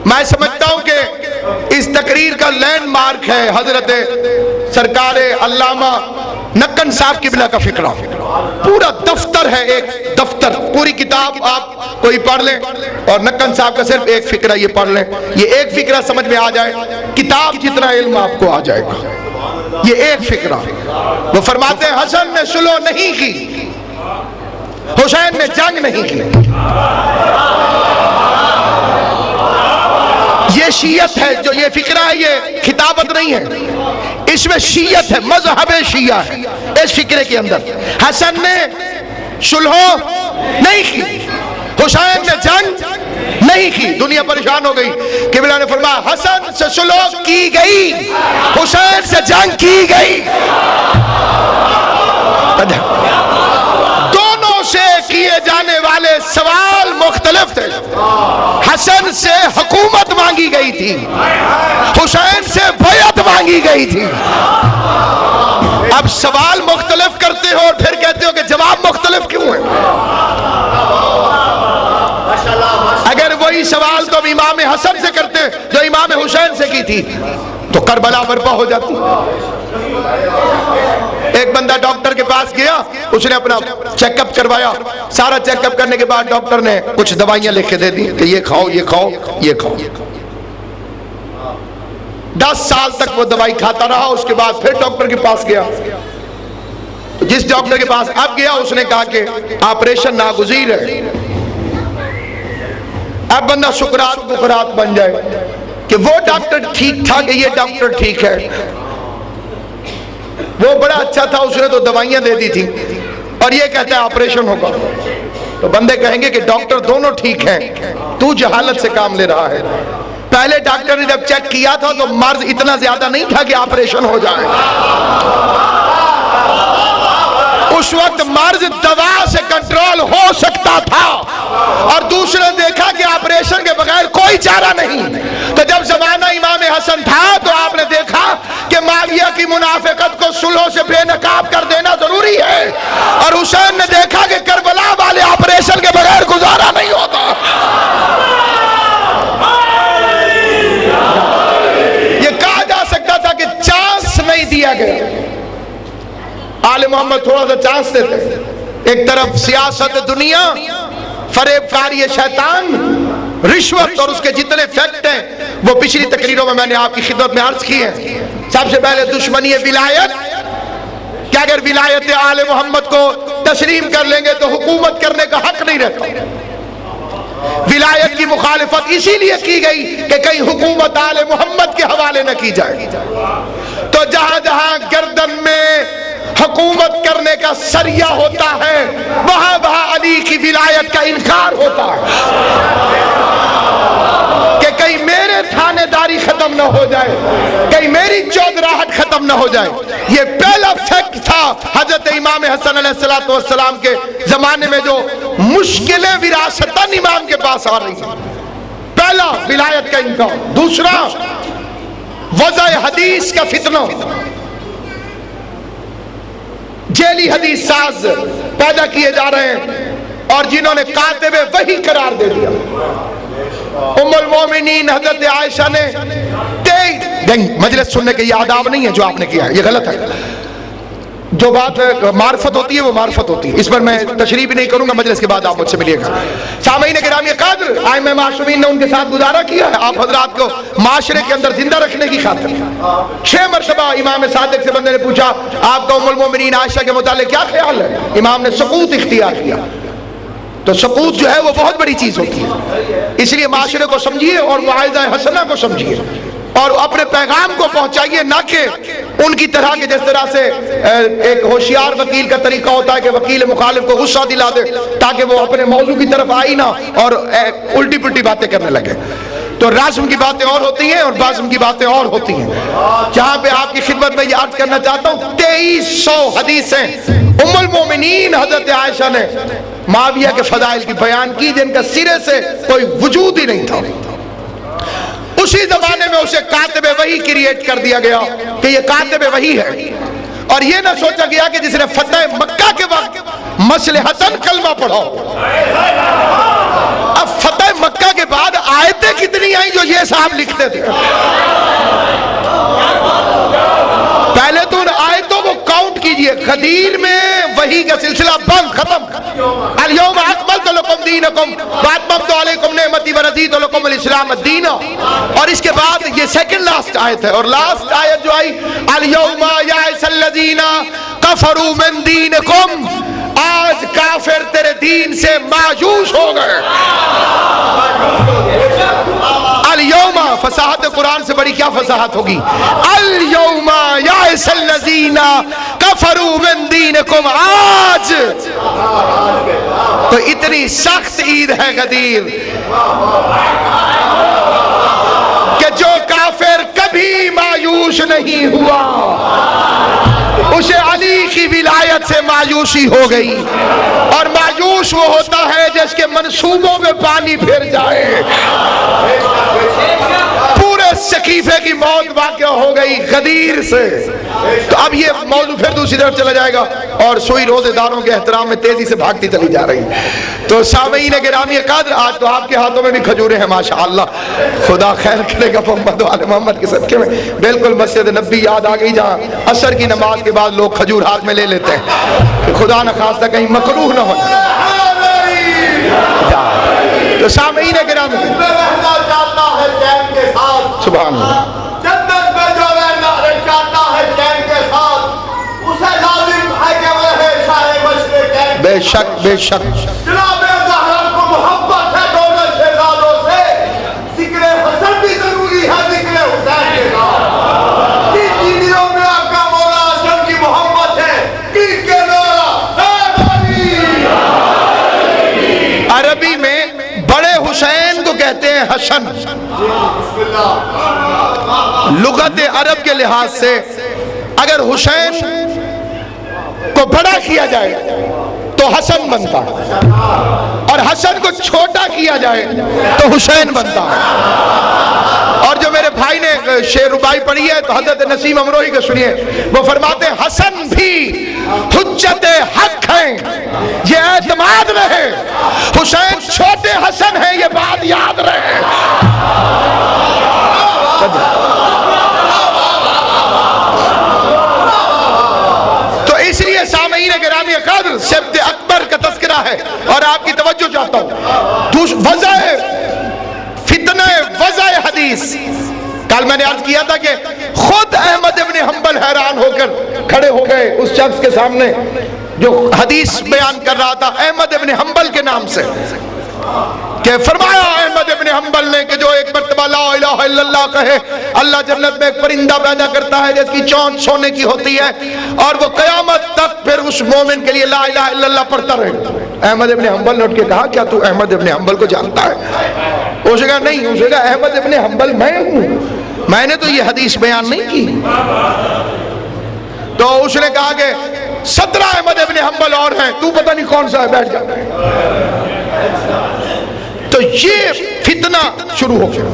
[SPEAKER 1] میں سمجھتا ہوں کہ اس تقریر کا لینڈ مارک ہے حضرت سرکار علامہ نکن صاحب قبلہ کا فقرہ، پورا دفتر ہے، ایک دفتر، پوری کتاب آپ کوئی پڑھ لیں اور نکن صاحب کا صرف ایک فقرہ یہ پڑھ لیں، یہ ایک فقرہ سمجھ میں آ جائے، کتاب جتنا علم آپ کو آ جائے گا، یہ ایک فقرہ۔ وہ فرماتے ہیں حسن نے صلح نہیں کی، حسین نے جنگ نہیں کی۔ یہ شیعت ہے، جو یہ فقرہ ہے یہ خطابت نہیں ہے، اس میں شیعت ہے، مذہب شیعہ ہے اس فقرے کے اندر۔ حسن نے صلح نہیں کی، حسین نے جنگ نہیں کی، دنیا پریشان ہو گئی، قبلہ نے فرمایا حسن سے صلح کی گئی، حسین سے جنگ کی گئی، دونوں سے کیے جانے والے سوال مختلف تھے۔ حسن سے حکومت مانگی گئی تھی، حسین سے بیعت مانگی گئی تھی۔ اب سوال مختلف کرتے ہو اور پھر کہتے ہو کہ جواب مختلف کیوں ہے؟ اگر وہی سوال تو امام حسن سے کرتے جو امام حسین سے کی تھی تو کربلا برپا ہو جاتی۔ ایک بندہ ڈاکٹر کے پاس گیا، اس نے اپنا چیک اپ کروایا، سارا چیک اپ کرنے کے بعد ڈاکٹر نے کچھ دوائیاں لکھ کے دے دی کہ یہ کھاؤ یہ کھاؤ یہ کھاؤ۔ 10 سال تک وہ دوائی کھاتا رہا، اس کے بعد پھر ڈاکٹر کے پاس گیا، جس ڈاکٹر کے پاس اب گیا اس نے کہا کہ آپریشن ناگزیر ہے۔ اب بندہ سکرات بکرات بن جائے کہ وہ ڈاکٹر ٹھیک تھا کہ یہ ڈاکٹر ٹھیک ہے، وہ بڑا اچھا تھا، اس نے تو دوائیاں دے دی تھی اور یہ کہتا ہے آپریشن ہوگا، تو بندے کہیں گے کہ ڈاکٹر دونوں ٹھیک ہیں، تو جہالت سے کام لے رہا ہے۔ پہلے ڈاکٹر نے جب چیک کیا تھا تو مرض اتنا زیادہ نہیں تھا کہ آپریشن ہو جائے، اس وقت مرض دوا سے کنٹرول ہو سکتا تھا، اور دوسرے دیکھا کہ آپریشن کے بغیر کوئی چارہ نہیں، تو جب زمانہ امام حسن تھا تو آپ نے دیکھا کہ معاویہ کی منافقت کو صلح سے بے نقاب کر دینا ضروری ہے، اور حسین نے دیکھا کہ کربلا والے آپریشن کے بغیر گزارا نہیں ہوتا۔ یہ کہا جا سکتا تھا کہ چانس نہیں دیا گیا، آل محمد تھوڑا سا چانس دیتے، ایک طرف سیاست دنیا، فریب کاری شیطان، رشوت اور اس کے جتنے فیکٹ ہیں وہ پچھلی تقریروں میں میں نے آپ کی خدمت میں عرض کی ہیں۔ سب سے پہلے دشمنی ولایت، کہ اگر ولایت آل محمد کو تسلیم کر لیں گے تو حکومت کرنے کا حق نہیں رہتا۔ ولایت کی مخالفت اسی لیے کی گئی کہ کہیں حکومت آل محمد کے حوالے نہ کی جائے، تو جہاں جہاں گردن میں حکومت کرنے کا سریہ ہوتا ہے وہاں وہاں علی کی ولایت کا انکار ہوتا ہے کہ کہیں میرے تھانے داری ختم نہ ہو جائے، کہیں میری چودراہٹ ختم نہ ہو جائے۔ یہ پہلا فیکٹ تھا حضرت امام حسن علیہ السلام کے زمانے میں جو مشکلیں وراثتاً امام کے پاس آ رہی ہیں۔ پہلا ولایت کا انکار۔ دوسرا وضع حدیث کا فتنہ، جیلی حدیث ساز پیدا کیے جا رہے ہیں اور جنہوں نے کاتب وحی قرار دے دیا۔ ام المومنین حضرت عائشہ نے مجلس سننے کے یہ آداب نہیں ہے جو آپ نے کیا ہے، یہ غلط ہے۔ جو بات معرفت ہوتی ہے وہ معرفت ہوتی ہے، اس پر میں تشریح بھی نہیں کروں گا، مجلس کے بعد آپ مجھ سے ملیے گا۔ سامعین گرامی قدر، ائمہ معصومین نے ان کے ساتھ گزارا کیا ہے آپ حضرات کو معاشرے کے اندر زندہ رکھنے کی خاطر۔ 6 مرتبہ امام صادق سے بندے نے پوچھا آپ کو ام المومنین عائشہ کے متعلق کیا خیال ہے؟ امام نے سکوت اختیار کیا۔ تو سکوت جو ہے وہ بہت بڑی چیز ہوتی ہے، اس لیے معاشرے کو سمجھیے اور معاہدہ حسنہ کو سمجھیے اور اپنے پیغام کو پہنچائیے، نہ کہ ان کی طرح کے جس طرح سے ایک ہوشیار وکیل کا طریقہ ہوتا ہے کہ وکیل مخالف کو غصہ دلا دے تاکہ وہ اپنے موضوع کی طرف آئی نہ اور الٹی پلٹی باتیں کرنے لگے۔ تو رازم کی باتیں اور ہوتی ہیں اور بازم کی باتیں اور ہوتی ہیں۔ جہاں پہ آپ کی خدمت میں یہ عرض کرنا چاہتا ہوں 2300 حدیثیں ام المومنین حضرت عائشہ نے معاویہ کے فضائل کی بیان کی جن کا سرے سے کوئی وجود ہی نہیں تھا۔ اسی زمانے میں اسے کاتب وحی کریٹ کر دیا گیا کہ یہ کاتب وحی ہے، اور یہ نہ سوچا گیا کہ جس نے فتح مکہ کے وقت مصلحتاً کلمہ پڑھا۔ اب فتح مکہ کے بعد آیتیں کتنی آئیں جو یہ صاحب لکھتے تھے؟ پہلے تو ان آیتوں کو کاؤنٹ کیجئے۔ غدیر میں وحی کا سلسلہ بند، ختم۔ الیوم اکملت لکم دینکم واتممت علیکم نعمتی ورضیت لکم الاسلام الدین، اور اس کے بعد یہ سیکنڈ لاسٹ آیت ہے، اور لاسٹ آیت جو آئی الیوم یائس الذین کفروا من دینکم، آج کافر تیرے دین سے مایوس ہو گئے۔ الیوم، فصاحت قرآن سے بڑی کیا فصاحت ہوگی؟ الیوم یائس الذین کفروا من دینکم، آج تو اتنی سخت عید ہے غدیر کہ جو کافر کبھی مایوس نہیں ہوا اسے علی کی ولایت سے مایوسی ہو گئی، اور مایوس وہ ہوتا ہے جس کے منصوبوں میں پانی پھر جائے۔ پورے سقیفے کی موت واقع ہو گئی غدیر سے۔ تو اب یہ موضوع پھر دوسری طرف چلا جائے گا اور سوئی روزے داروں کے احترام میں تیزی سے بھاگتی چلی جا رہی۔ تو سامعین گرامی قدر، آج تو آپ کے ہاتھوں میں بھی کھجوریں ہیں ماشاءاللہ، خدا خیر کرے گا محمد و آل محمد کے صدقے میں۔ بالکل مسجد نبی یاد آ گئی جہاں عصر کی نماز کے بعد لوگ کھجور ہاتھ میں لے لیتے ہیں، خدا نہ خواستہ کہیں مکروہ نہ ہو۔ تو سامعین گرامی، سبحان اللہ،
[SPEAKER 2] جنت میں جو رہنا چاہتا ہے چین کے ساتھ اسے لازم ہے کہ وہ ہے شاہ مشرق ہے۔
[SPEAKER 1] بے شک بے شک
[SPEAKER 2] جناب زہرا کو محبت ہے دونوں شہزادوں سے، ذکر حسن بھی ضروری ہے ذکر حسین کے ساتھ۔ جن دلوں میں آپ کا مولا حسن کی محبت ہے ان کے نعرہ
[SPEAKER 1] عربی میں بڑے حسین کو کہتے ہیں حسن۔ لغت عرب کے لحاظ سے اگر حسین کو بڑا کیا جائے تو حسن بنتا ہے، اور حسن کو چھوٹا کیا جائے تو حسین بنتا ہے۔ اور جو میرے بھائی نے شعر ربائی پڑھی ہے تو حضرت نسیم امروہی کو سنیے، وہ فرماتے ہیں حسن بھی حجت حق ہیں یہ اعتماد رہے، حسین چھوٹے حسن ہیں یہ بات یاد رہے۔ تو اس لیے سامعین گرامی قدر سبت اکبر کا تذکرہ ہے، اور آپ کی توجہ چاہتا ہوں وضع کر کھڑے ہو گئے اس شخص کے سامنے جو حدیث بیان کر رہا تھا احمد ابن حنبل کے نام سے، کہ فرمایا احمد ابن حنبل نے کہ جو ایک مرتبہ لا الہ الا اللہ کہے، اللہ جنت میں ایک پرندہ پیدا کرتا ہے جس کی چونچ سونے کی ہوتی ہے، اور وہ قیامت تک پھر اس مومن کے لیے لا الہ الا اللہ پڑھتا رہے۔ احمد ابن حنبل نے اٹھ کے کہا کیا تو احمد ابن حنبل کو جانتا ہے؟ اس نے کہا نہیں۔ اس نے کہا احمد ابن حنبل میں ہوں، میں نے تو یہ حدیث بیان نہیں کی۔ تو اس نے کہا کہ 17 احمد ابن حنبل اور ہیں، تو پتہ نہیں کون سا ہے، بیٹھ جا۔ تو یہ فتنہ شروع ہو گیا،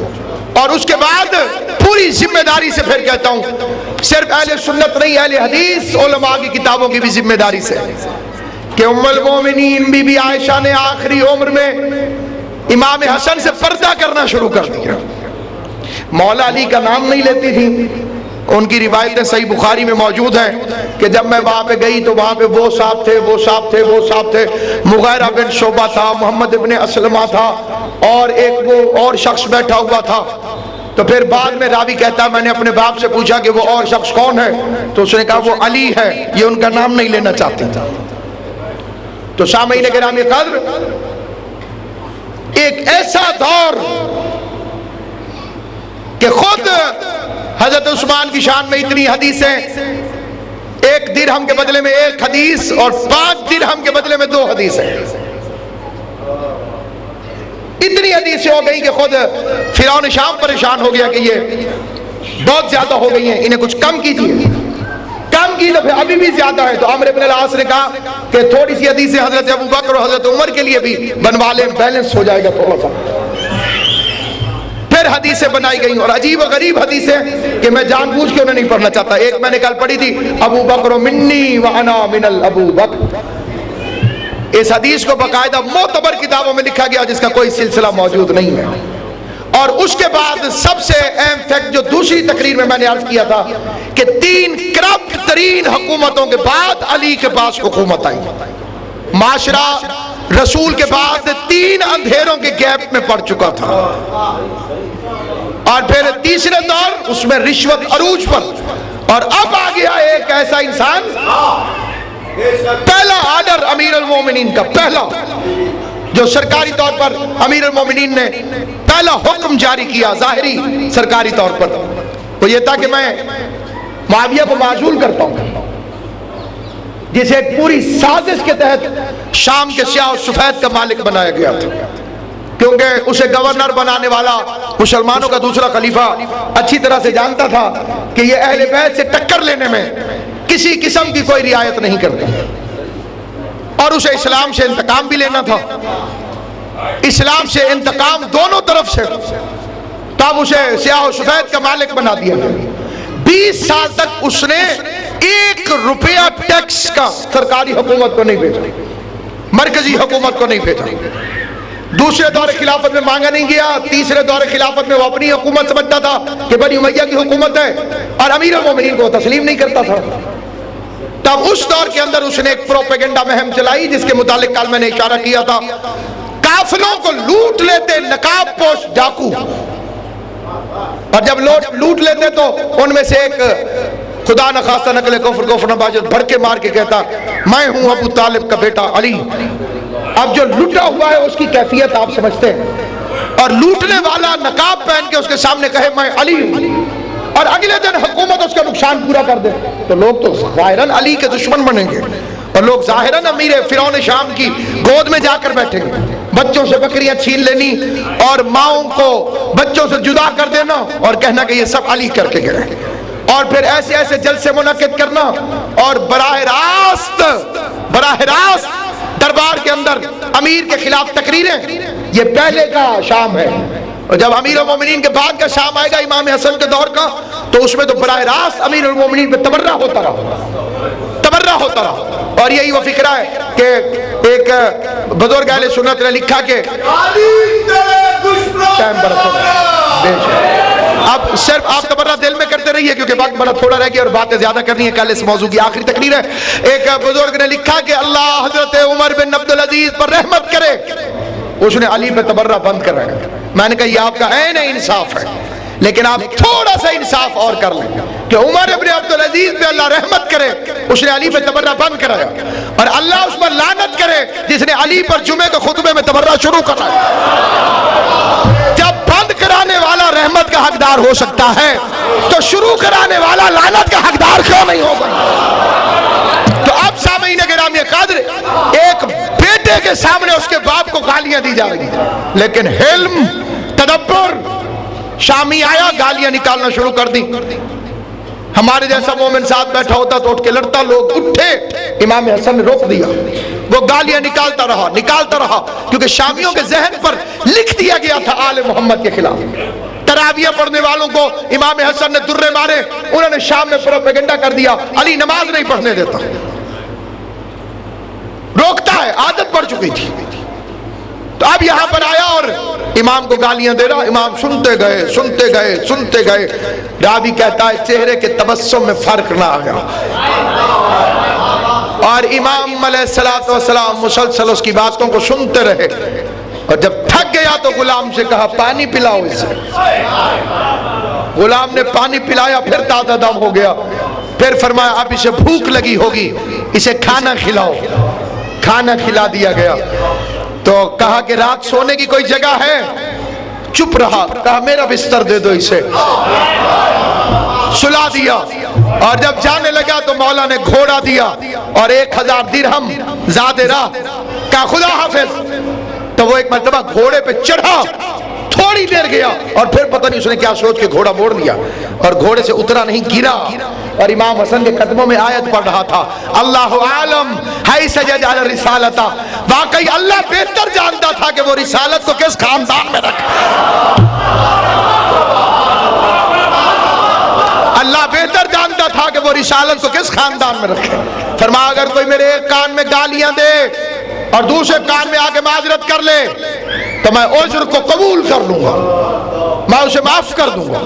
[SPEAKER 1] اور اس کے بعد پوری ذمہ داری سے پھر کہتا ہوں، صرف اہل سنت نہیں، اہل حدیث علماء کی کتابوں کی بھی ذمہ داری سے، کہ ام المومنین بی بی عائشہ نے آخری عمر میں امام حسن سے پردہ کرنا شروع کر دیا۔ مولا علی کا نام نہیں لیتی تھی، ان کی روایتیں صحیح بخاری میں موجود ہیں کہ جب میں وہاں پہ گئی تو وہاں پہ وہ صاحب تھے، وہ صاحب تھے، وہ صاحب تھے، مغیرہ بن شعبہ تھا، محمد ابن اسلمہ تھا، اور ایک وہ اور شخص بیٹھا ہوا تھا۔ تو پھر بعد میں راوی کہتا ہے میں نے اپنے باپ سے پوچھا کہ وہ اور شخص کون ہے، تو اس نے کہا وہ علی ہے، یہ ان کا نام نہیں لینا چاہتی تھا۔ تو سامعین گرامی قدر، ایک ایسا دور کہ خود حضرت عثمان کی شان میں اتنی حدیثیں، 1 درہم کے بدلے میں 1 حدیث اور 5 درہم کے بدلے میں 2 حدیثیں، اتنی حدیثیں ہو گئی کہ خود فرعون شام پریشان ہو گیا کہ یہ بہت زیادہ ہو گئی ہیں، انہیں کچھ کم کیجیے۔ کم کی تو پھر ابھی بھی زیادہ ہے، تو عمرو بن العاص نے کہا کہ تھوڑی سی حدیثیں حضرت ابوبکر اور حضرت عمر کے لیے بھی بنوا لیں، بیلنس ہو جائے گا تھوڑا سا۔ پھر حدیثیں بنائی گئیں، اور عجیب و غریب حدیثیں کہ میں جان بوجھ کے انہیں نہیں پڑھنا چاہتا۔ ایک میں نے کل پڑھی تھی، ابو بکر منی وانا من ابو بکر۔ اس حدیث کو باقاعدہ معتبر کتابوں میں لکھا گیا جس کا کوئی سلسلہ موجود نہیں ہے۔ اور اس کے بعد سب سے اہم فیکٹ جو دوسری تقریر میں نے عرض کیا تھا کہ 3 کرپٹ ترین حکومتوں کے بعد علی کے پاس حکومت آئی۔ معاشرہ رسول کے بعد 3 اندھیروں کے گیپ میں پڑ چکا تھا، اور پھر تیسرے دور اس میں رشوت عروج پر، اور اب آ گیا ایک ایسا انسان، پہلا آرڈر امیر المومنین کا، پہلا جو سرکاری طور پر امیر المومنین نے پہلا حکم جاری کیا ظاہری سرکاری طور پر، وہ یہ تھا کہ میں معاویہ کو معزول کرتا ہوں، جسے ایک پوری سازش کے تحت شام کے سیاہ و سفید کا مالک بنایا گیا تھا، کیونکہ اسے گورنر بنانے والا مسلمانوں کا دوسرا خلیفہ اچھی طرح سے جانتا تھا کہ یہ اہل بیت سے ٹکر لینے میں کسی قسم کی کوئی رعایت نہیں کرتا، اور اسے اسلام سے انتقام بھی لینا تھا، اسلام سے انتقام دونوں طرف سے، تب اسے سیاہ و سفید کا مالک بنا دیا۔ 20 سال تک اس نے 1 روپیہ ٹیکس کا سرکاری حکومت کو نہیں بھیجا، مرکزی حکومت کو نہیں بھیجا۔ دوسرے دور خلافت میں مانگا نہیں گیا، تیسرے دور خلافت میں وہ اپنی حکومت سمجھتا تھا کہ بنی امیہ کی حکومت ہے، اور امیر المومنین کو تسلیم نہیں کرتا تھا۔ تب اس دور کے اندر اس نے ایک پروپیگنڈا مہم چلائی جس کے متعلق کل میں نے اشارہ کیا تھا، قافلوں کو لوٹ لیتے نقاب پوش ڈاکو، اور جب لوٹ لیتے تو ان میں سے ایک خدا نخواستہ نقل کفر نباجت بھڑ کے مار کے کہتا میں ہوں ابو طالب کا بیٹا علی۔ اب جو لوٹا ہوا ہے اس کی کیفیت آپ سمجھتے ہیں، اور لوٹنے والا نقاب پہن کے اس کے سامنے کہے میں علی ہوں، اور اگلے دن حکومت اس کا نقصان پورا کر دے، تو لوگ تو ظاہراً علی کے دشمن بنیں گے، اور لوگ ظاہراً امیر فرعون شام کی گود میں جا کر بیٹھیں گے، بچوں سے بکریاں چھین لینی اور ماؤں کو بچوں سے جدا کر دینا اور کہنا کہ یہ سب علی کر کے گئے، اور پھر ایسے ایسے جلسے منعقد کرنا، اور براہ راست دربار کے اندر امیر کے خلاف تقریریں۔ یہ پہلے کا شام ہے، اور جب امیر المومنین کے بعد کا شام آئے گا امام حسن کے دور کا، تو اس میں تو براہ راست امیر المومنین پہ تبرہ ہوتا رہا۔ اور یہی وہ فکرہ ہے کہ ایک بزرگ اہل سنت نے لکھا کہ اب صرف آپ تبرہ دل میں کرتے رہیے کیونکہ وقت بڑا تھوڑا رہ گیا اور باتیں زیادہ کرنی ہے، کل اس موضوع کی آخری تقریر ہے۔ ایک بزرگ نے لکھا کہ اللہ حضرت عمر بن عبدالعزیز پر رحمت کرے، اس نے علی پہ تبرہ بند کر رہا ہے۔ میں نے کہا یہ آپ کا عین انصاف ہے، لیکن آپ تھوڑا سا انصاف اور کر لیں کہ عمر ابن عبدالعزیز پہ اللہ رحمت کرے، اس نے علی پہ تبرہ بند کرایا، اور اللہ اس پر لعنت کرے جس نے علی پر جمعے کے خطبے میں تبرہ شروع کرایا۔ جب بند کرانے والا رحمت کا حقدار ہو سکتا ہے تو شروع کرانے والا لعنت کا حقدار کیوں نہیں ہوگا؟ تو اب سامعین کرام قدر، ایک بیٹے کے سامنے اس کے باپ کو گالیاں دی جا رہی ہیں، لیکن حلم، تدبر، شامی آیا گالیاں نکالنا شروع کر دی۔ ہمارے جیسا مومن ساتھ بیٹھا ہوتا تو اٹھ کے لڑتا، لوگ اٹھے، امام حسن نے روک دیا، وہ گالیاں نکالتا رہا کیونکہ شامیوں کے ذہن پر لکھ دیا گیا تھا آل محمد کے خلاف۔ تراویح پڑھنے والوں کو امام حسن نے درے مارے، انہوں نے شام میں پروپیگنڈا کر دیا علی نماز نہیں پڑھنے دیتا، روکتا ہے، عادت پڑ چکی تھی۔ تو اب یہاں پر آیا اور امام کو گالیاں دے رہا، امام سنتے گئے۔ راوی کہتا ہے چہرے کے تبسم میں فرق نہ آیا، اور امام علیہ السلام مسلسل اس کی باتوں کو سنتے رہے، اور جب تھک گیا تو غلام سے کہا پانی پلاؤ اسے۔ غلام نے پانی پلایا، پھر تازہ دم ہو گیا، پھر فرمایا اب اسے بھوک لگی ہوگی، اسے کھانا کھلاؤ۔ کھانا کھلا دیا گیا تو کہا کہ رات سونے کی کوئی جگہ ہے؟ چپ رہا، کہا میرا بستر دے دو اسے، سلا دیا۔ اور جب جانے لگا تو مولا نے گھوڑا دیا اور 1000 درہم زیادہ راہ، کہا خدا حافظ۔ تو وہ ایک مرتبہ گھوڑے پہ چڑھا، تھوڑی دیر گیا اور پھر پتہ نہیں اس نے کیا سوچ کے گھوڑا موڑ لیا اور گھوڑے سے اترا نہیں، گرا، اور امام حسن کے قدموں میں آیت پڑھ رہا تھا اللہ عالم حیث یجعل الرسالۃ۔ واقعی اللہ بہتر جانتا تھا کہ وہ رسالت کو کس خاندان میں رکھے، اللہ بہتر جانتا تھا کہ وہ رسالت کو کس خاندان میں رکھے۔ فرمایا اگر کوئی میرے ایک کان میں گالیاں دے اور دوسرے کان میں آگے معذرت کر لے تو میں عذر کو قبول کر لوں گا، میں اسے معاف کر دوں گا۔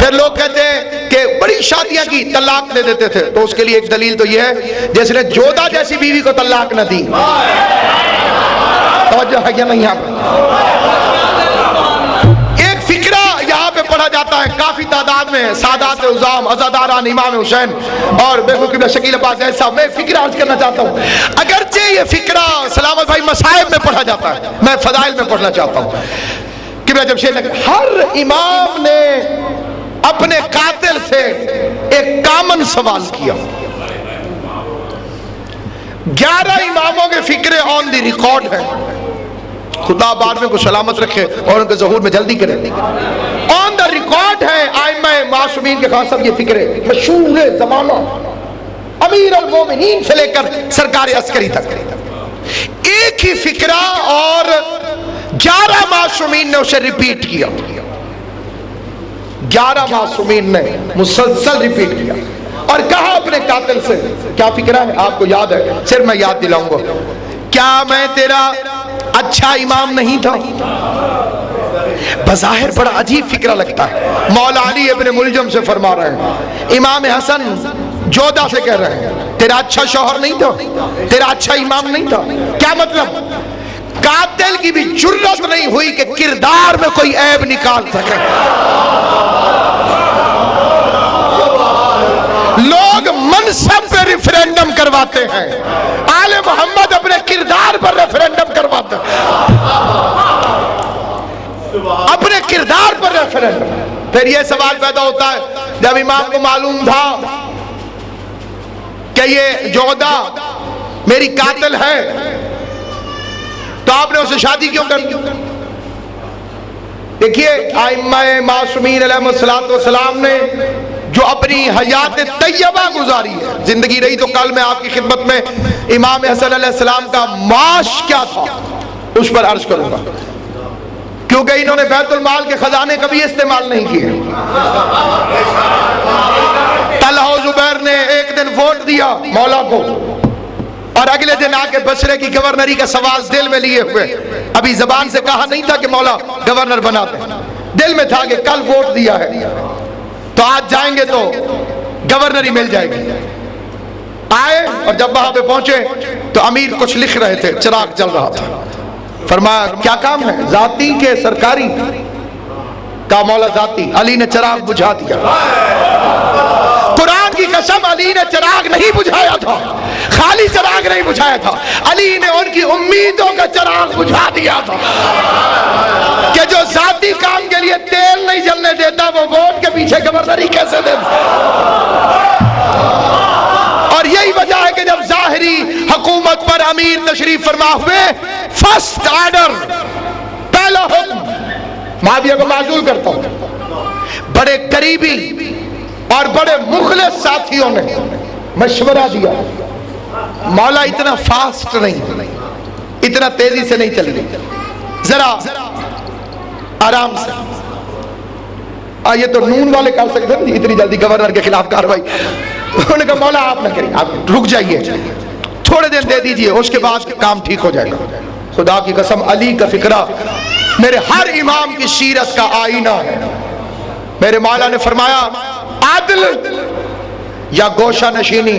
[SPEAKER 1] پھر لوگ کہتے ہیں کہ بڑی شادیاں کی طلاق دے دیتے تھے، تو اس کے لیے ایک دلیل تو یہ ہے جس نے جودہ جیسی بیوی کو طلاق نہ دی۔ توجہ ہے یا نہیں؟ ایک فکرہ یہاں پہ پڑھا جاتا ہے کافی تعداد میں، سادات عظام عزاداران امام حسین اور بیگم شکیل عباس صاحب۔ میں فکرہ عرض کرنا چاہتا ہوں، اگرچہ یہ فکرہ سلامت بھائی مصائب میں پڑھا جاتا ہے، میں فضائل میں پڑھنا چاہتا ہوں کہ جب ہر امام نے اپنے قاتل سے ایک کامن سوال کیا۔ 11 اماموں کے فکرے آن دی ریکارڈ ہیں، خدا بعد میں کو سلامت رکھے اور ان کے ظہور میں جلدی کرے، آن دا ریکارڈ ہے ائمہ معصومین کے خاص سب یہ فکرے مشہور زمانہ، امیر المومنین سے لے کر سرکار عسکری تک ایک ہی فکرہ، اور 11 معصومین نے اسے ریپیٹ کیا، 11 معصومین نے مسلسل ریپیٹ کیا اور کہا اپنے قاتل سے کیا فکرہ ہے آپ کو یاد ہے؟ صرف میں یاد دلاؤں گا، کیا میں تیرا اچھا امام نہیں تھا؟ بظاہر بڑا عجیب فکرہ لگتا ہے، مولا علی ابن ملجم سے فرما رہے ہیں، امام حسن جودہ سے کہہ رہے ہیں تیرا اچھا شوہر نہیں تھا، تیرا اچھا امام نہیں تھا۔ کیا مطلب؟ قاتل کی بھی جرت نہیں ہوئی کہ کردار میں کوئی عیب نکال سکے۔ لوگ منصب پہ ریفرینڈم کرواتے ہیں، آل محمد اپنے کردار پر ریفرینڈم کرواتے ہیں، اپنے کردار پر ریفرینڈم۔ پھر یہ سوال پیدا ہوتا ہے جب امام کو معلوم تھا کہ یہ جودہ میری قاتل ہے تو آپ نے اسے شادی کیوں کر دی؟ دیکھیے ائمہ معصومین علیہ السلام نے جو اپنی حیات طیبہ گزاری ہے، زندگی رہی تو کل میں آپ کی خدمت میں امام حسن علیہ السلام کا معاش کیا تھا اس پر عرض کروں گا، کیونکہ انہوں نے بیت المال کے خزانے کبھی استعمال نہیں کیے۔ طلحہ و زبیر نے ایک دن ووٹ دیا مولا کو اور اگلے دن آ کے بصرے کی گورنری کا سوال دل میں لیے ہوئے، ابھی زبان سے کہا نہیں تھا کہ مولا گورنر بنا دیں، دل میں تھا کہ کل ووٹ دیا ہے تو آج جائیں گے تو گورنری مل جائے گی۔ آئے اور جب وہاں پہ پہنچے تو امیر کچھ لکھ رہے تھے، چراغ جل رہا تھا۔ فرمایا کیا کام ہے؟ ذاتی کے سرکاری؟ کہا مولا ذاتی، علی نے چراغ بجھا دیا۔ قرآن کی قسم، علی نے چراغ نہیں بجھایا تھا، خالی چراغ نہیں بجھایا تھا، علی نے ان کی امیدوں کا چراغ بجھا دیا تھا کہ جو ذاتی کام کے لیے تیل نہیں جلنے دیتا وہ ووٹ کے پیچھے گورنری کیسے دیتا۔ اور یہی وجہ ہے کہ جب ظاہری حکومت پر امیر تشریف فرما ہوئے، فرسٹ آرڈر، پہلا حکم، معاویہ کو معزول کرتا ہوں۔ بڑے قریبی اور بڑے مخلص ساتھیوں نے مشورہ دیا، مولا اتنا فاسٹ نہیں، اتنا تیزی سے نہیں چلے، ذرا آرام سے۔ یہ تو نون والے کر سکتے ہیں اتنی جلدی گورنر کے خلاف کاروائی۔ انہوں نے کہا مولا آپ نہ کریں، آپ رک جائیے، تھوڑے دن دے دیجئے، اس کے بعد کام ٹھیک ہو جائے گا۔ خدا کی قسم، علی کا فکرہ میرے ہر امام کی سیرت کا آئینہ ہے۔ میرے مولا نے فرمایا عدل یا گوشہ نشینی،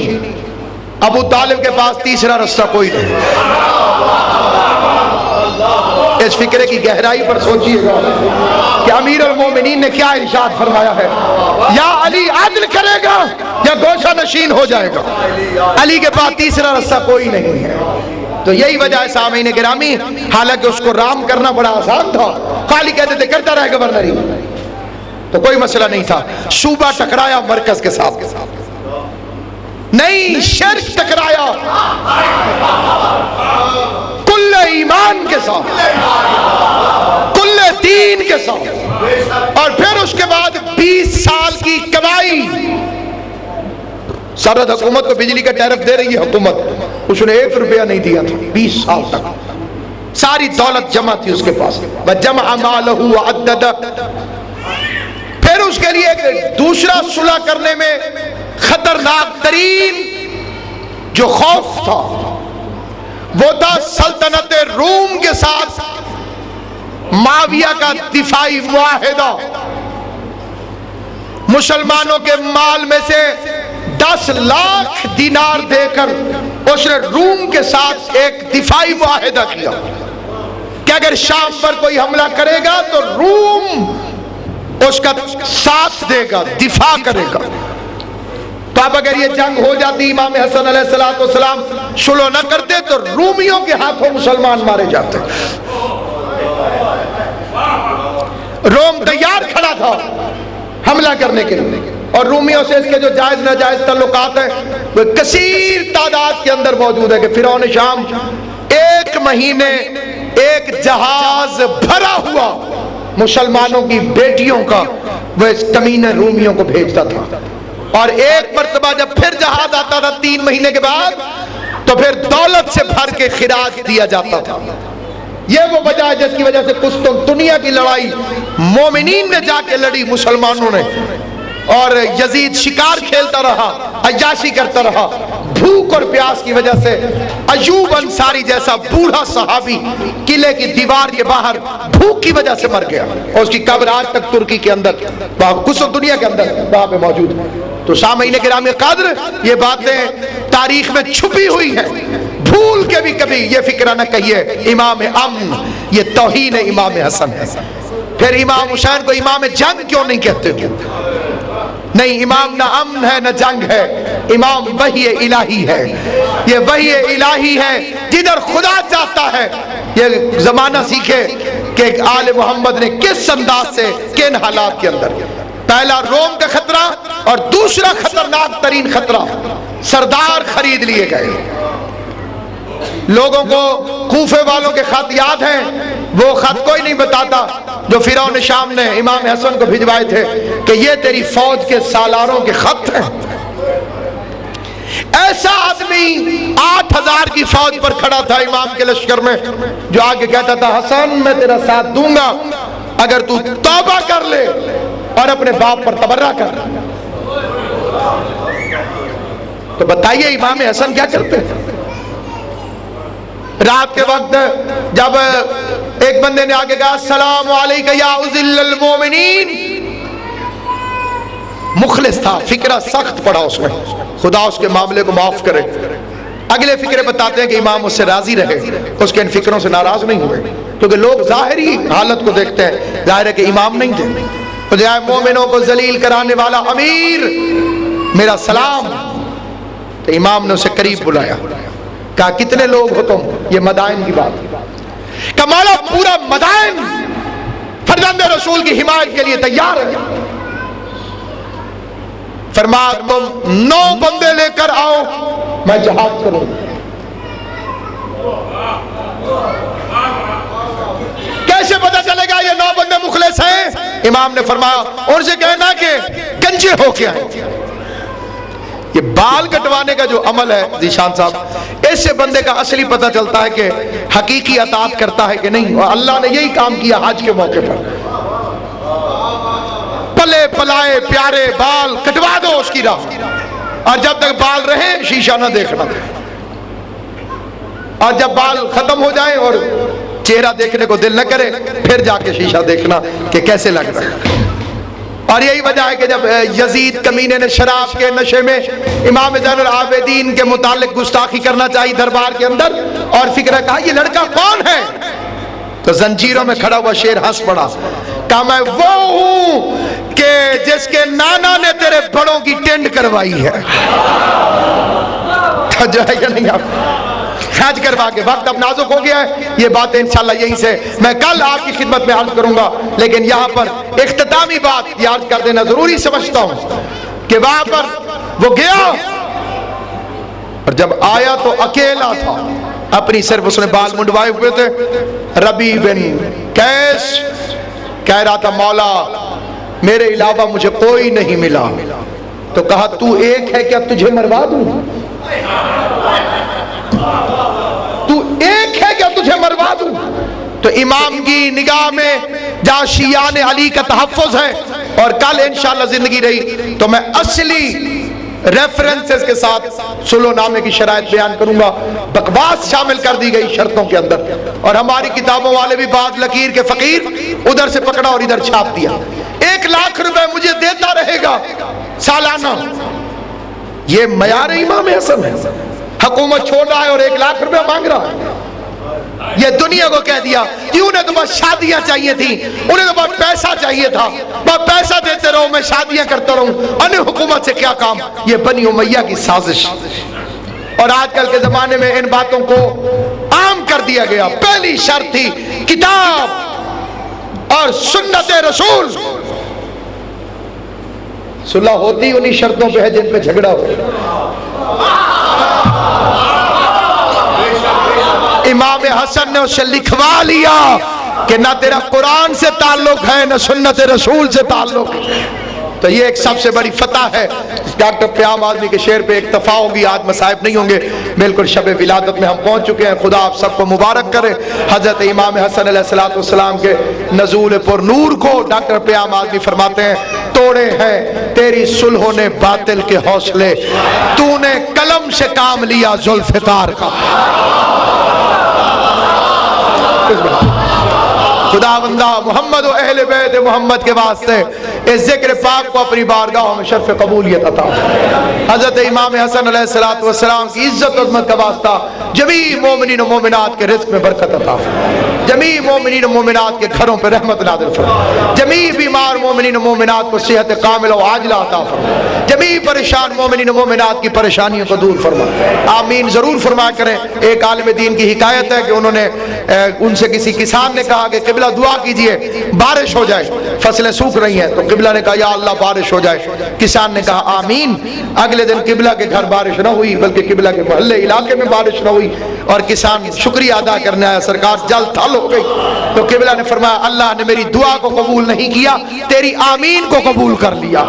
[SPEAKER 1] ابو طالب کے پاس تیسرا رستہ کوئی نہیں۔ اس فکرے کی گہرائی پر سوچئے گا کہ امیر المومنین نے کیا ارشاد فرمایا ہے، یا علی عدل کرے گا یا گوشہ نشین ہو جائے گا، علی کے پاس تیسرا رستہ کوئی نہیں ہے۔ تو یہی وجہ ہے سامعین گرامی، حالانکہ اس کو رام کرنا بڑا آسان تھا، خالی کہتے تھے کرتا رہے گورنری، تو کوئی مسئلہ نہیں تھا۔ صوبہ ٹکرایا مرکز کے ساتھ، نہیں شرک ٹکرایا کل ایمان کے ساتھ، کل دین کے ساتھ، اور پھر اس کے بعد 20 سال کی کمائی۔ سرحد حکومت کو بجلی کا ٹیرف دے رہی ہے حکومت، اس نے 1 روپیہ نہیں دیا تھا 20 سال تک، ساری دولت جمع تھی اس کے پاس، وَجَمَعَ مَالَهُ وَعَدَّدَ۔ پھر اس کے لیے ایک دوسرا صلح کرنے میں خطرناک ترین جو خوف تھا وہ تھا سلطنت روم کے ساتھ معاویہ کا دفاعی معاہدہ۔ مسلمانوں کے مال میں سے 10 لاکھ دینار دے کر اس نے روم کے ساتھ ایک دفاعی معاہدہ کیا کہ اگر شام پر کوئی حملہ کرے گا تو روم اس کا ساتھ دے گا، دفاع کرے گا۔ تو اب اگر یہ جنگ ہو جاتی، امام حسن علیہ السلام صلح نہ کرتے تو رومیوں کے ہاتھوں مسلمان مارے جاتے۔ روم تیار کھڑا تھا حملہ کرنے کے لیے، اور رومیوں سے اس کے جو جائز ناجائز تعلقات ہیں وہ کثیر تعداد کے اندر موجود ہے کہ فرعون شام 1 مہینے ایک جہاز بھرا ہوا مسلمانوں کی بیٹیوں کا وہ اس کمینے رومیوں کو بھیجتا تھا، اور ایک مرتبہ جب پھر جہاز آتا تھا 3 مہینے کے بعد تو پھر دولت سے بھر کے خراج دیا جاتا تھا۔ یہ وہ وجہ ہے جس کی وجہ سے قسطنطنیہ کی لڑائی مومنین نے جا کے لڑی مسلمانوں نے، اور یزید شکار کھیلتا رہا، عیاشی کرتا رہا، بھوک اور پیاس کی وجہ سے ایوب انصاری جیسا بوڑھا صحابی قلعے کی دیوار کے باہر بھوک کی وجہ سے مر گیا، اور اس کی قبر آج تک ترکی کے اندر قسطنطنیہ کے اندر وہاں پہ موجود ہے۔ تو سامعین کرام قدر، یہ باتیں تاریخ میں چھپی ہوئی ہیں، بھول کے بھی کبھی یہ فکرہ نہ کہیے امام امن، یہ توہین امام حسن ہے۔ پھر امام حسین کو امام جنگ کیوں نہیں کہتے ہو؟ نہیں، امام نہ امن ہے نہ جنگ ہے، امام وحی الہی ہے۔ یہ وحی الہی ہے، جدھر خدا چاہتا ہے۔ یہ زمانہ سیکھے کہ آل محمد نے کس انداز سے کن حالات کے اندر، پہلا روم کا خطرہ اور دوسرا خطرناک ترین خطرہ سردار خرید لیے گئے۔ لوگوں کو کوفے والوں کے خط یاد ہیں، وہ خط کوئی نہیں بتاتا جو فرعون شام نے امام حسن کو بھجوائے تھے کہ یہ تیری فوج کے سالاروں کے خط ہیں۔ ایسا آدمی 8000 کی فوج پر کھڑا تھا امام کے لشکر میں، جو آگے کہتا تھا حسن میں تیرا ساتھ دوں گا اگر تو توبہ کر لے اور اپنے باپ پر تبرہ کر۔ تو بتائیے امام حسن کیا کرتے ہیں؟ رات کے وقت جب ایک بندے نے آگے کہا السلام علیکہ یا عزل المومنین، مخلص تھا، فکرہ سخت پڑا اس میں، خدا اس کے معاملے کو معاف کرے۔ اگلے فکرے بتاتے ہیں کہ امام اس سے راضی رہے، اس کے ان فکروں سے ناراض نہیں ہوئے، کیونکہ لوگ ظاہری حالت کو دیکھتے ہیں، ظاہر ہے کہ امام نہیں تھے۔ مجھے آئے مومنوں کو ذلیل کرانے والا امیر میرا سلام. تو امام نے اسے قریب بلایا, کہا کتنے لوگ ہو تم؟ یہ مدائن کی بات. کہ مولا پورا مدائن فرزند رسول کی حمایت کے لیے تیار ہے. فرمایا تم 9 بندے لے کر آؤ, میں جہاد کروں. کیسے پتہ چلے گا یہ 9 بندے مخلص ہیں؟ امام نے فرمایا ان سے کہنا کہ گنجے ہو کے آئیں. یہ بال کٹوانے کا جو عمل ہے ذیشان صاحب, اس سے بندے کا اصلی پتہ چلتا ہے کہ حقیقی اطاعت کرتا ہے کہ نہیں. اور اللہ نے یہی کام کیا حج کے موقع پر. پلے پلائے پیارے بال کٹوا دو اس کی راہ, اور جب تک بال رہے شیشہ نہ دیکھنا, اور جب بال ختم ہو جائیں اور چہرہ دیکھنے کو دل نہ کرے پھر جا کے شیشہ دیکھنا کہ کیسے لگ رہا ہے. اور یہی وجہ ہے کہ جب یزید کمینے نے شراب کے نشے میں امام زین العابدین کے متعلق گستاخی کرنا چاہی دربار کے اندر, اور فکر کہا یہ لڑکا کون ہے؟ تو زنجیروں میں کھڑا ہوا شیر ہنس پڑا, کہا میں وہ ہوں کہ جس کے نانا نے تیرے بڑوں کی ٹینڈ کروائی ہے. جو ہے کہ نہیں آپ حج کروا کے وقت اب نازک ہو گیا ہے, یہ باتیں انشاءاللہ یہیں سے میں کل آپ کی خدمت میں عرض کروں گا, لیکن یہاں پر اختتامی بات یہ عرض کر دینا ضروری سمجھتا ہوں کہ وہاں پر وہ گیا اور جب آیا تو اکیلا تھا, اپنی صرف اس نے بال منڈوائے ہوئے تھے. ربی بن کیس کہہ رہا تھا مولا میرے علاوہ مجھے کوئی نہیں ملا. تو کہا تو ایک ہے کیا تجھے مروا دوں؟ تو ایک ہے کیا تجھے مروا دوں؟ تو امام کی نگاہ میں جہاں شیعان علی کا تحفظ ہے, اور کل انشاءاللہ زندگی رہی تو میں اصلی ریفرنسز کے ساتھ سلو نامے کی شرائط بیان کروں گا. بکواس شامل کر دی گئی شرطوں کے اندر, اور ہماری کتابوں والے بھی بعد لکیر کے فقیر ادھر سے پکڑا اور ادھر چھاپ دیا. 1 لاکھ روپے مجھے دیتا رہے گا سالانہ. یہ معیار امام حسن ہے. حکومت چھوڑ رہا ہے اور 1 لاکھ روپے مانگ رہا ہے. یہ دنیا کو کہہ دیا کہ انہیں تو بس شادیاں چاہیے تھیں, انہیں تو بس پیسہ چاہیے تھا, بس پیسہ دیتے رہو میں شادیاں کرتا رہوں, انہیں حکومت سے کیا کام. یہ بنی امیہ کی سازش. اور آج کل کے زمانے میں ان باتوں کو عام کر دیا گیا. پہلی شرط تھی کتاب اور سنت رسول. صلح ہوتی انہی شرطوں پہ ہے جن پہ جھگڑا ہو. امام حسن نے اسے لکھوا لیا کہ نہ تیرا قرآن سے تعلق ہے نہ سنت رسول سے تعلق ہے. تو یہ ایک سب سے بڑی فتح ہے. ڈاکٹر پیام آدمی کے شعر پہ اکتفا ہوگی, آج مصائب نہیں ہوں گے. بالکل شب ولادت میں ہم پہنچ چکے ہیں. خدا آپ سب کو مبارک کرے. حضرت امام حسن علیہ السلام کے نزول پر نور کو ڈاکٹر پیام آدمی فرماتے ہیں توڑے ہیں تیری صلحوں نے باطل کے حوصلے, تو نے قلم سے کام لیا ذوالفقار کا. خدا بندہ محمد و اہل بیت محمد کے واسطے اس ذکر پاک کو اپنی بارگاہوں میں شرف قبولیت عطا. حضرت امام حسن علیہ السلام کی عزت و عظمت کا واسطہ جمیع مومنین و مومنات کے رزق میں برکت عطا, جمیع مومنین و مومنات کے گھروں پہ رحمت نازل فرما, جمیع بیمار مومنین و مومنات کو صحت کاملہ و عاجلہ عطا فرما, جمیع پریشان مومنین و مومنات کی پریشانیوں کو دور فرما. آمین ضرور فرمایا کریں. ایک عالم دین کی حکایت ہے کہ انہوں نے ان سے کسی کسان نے کہا کہ قبلہ دعا کیجئے بارش ہو جائے, فصلیں سوکھ رہی ہیں. تو قبلہ نے کہا یا اللہ بارش ہو جائے. کسان نے کہا آمین. اگلے دن قبلہ کے گھر بارش نہ ہوئی بلکہ قبلہ کے محلے علاقے میں بارش نہ ہوئی, اور کسان شکریہ ادا کرنے آیا, سرکار جل تھل ہو گئی. تو قبلہ نے فرمایا اللہ نے میری دعا کو قبول نہیں کیا, تیری آمین کو قبول کر لیا.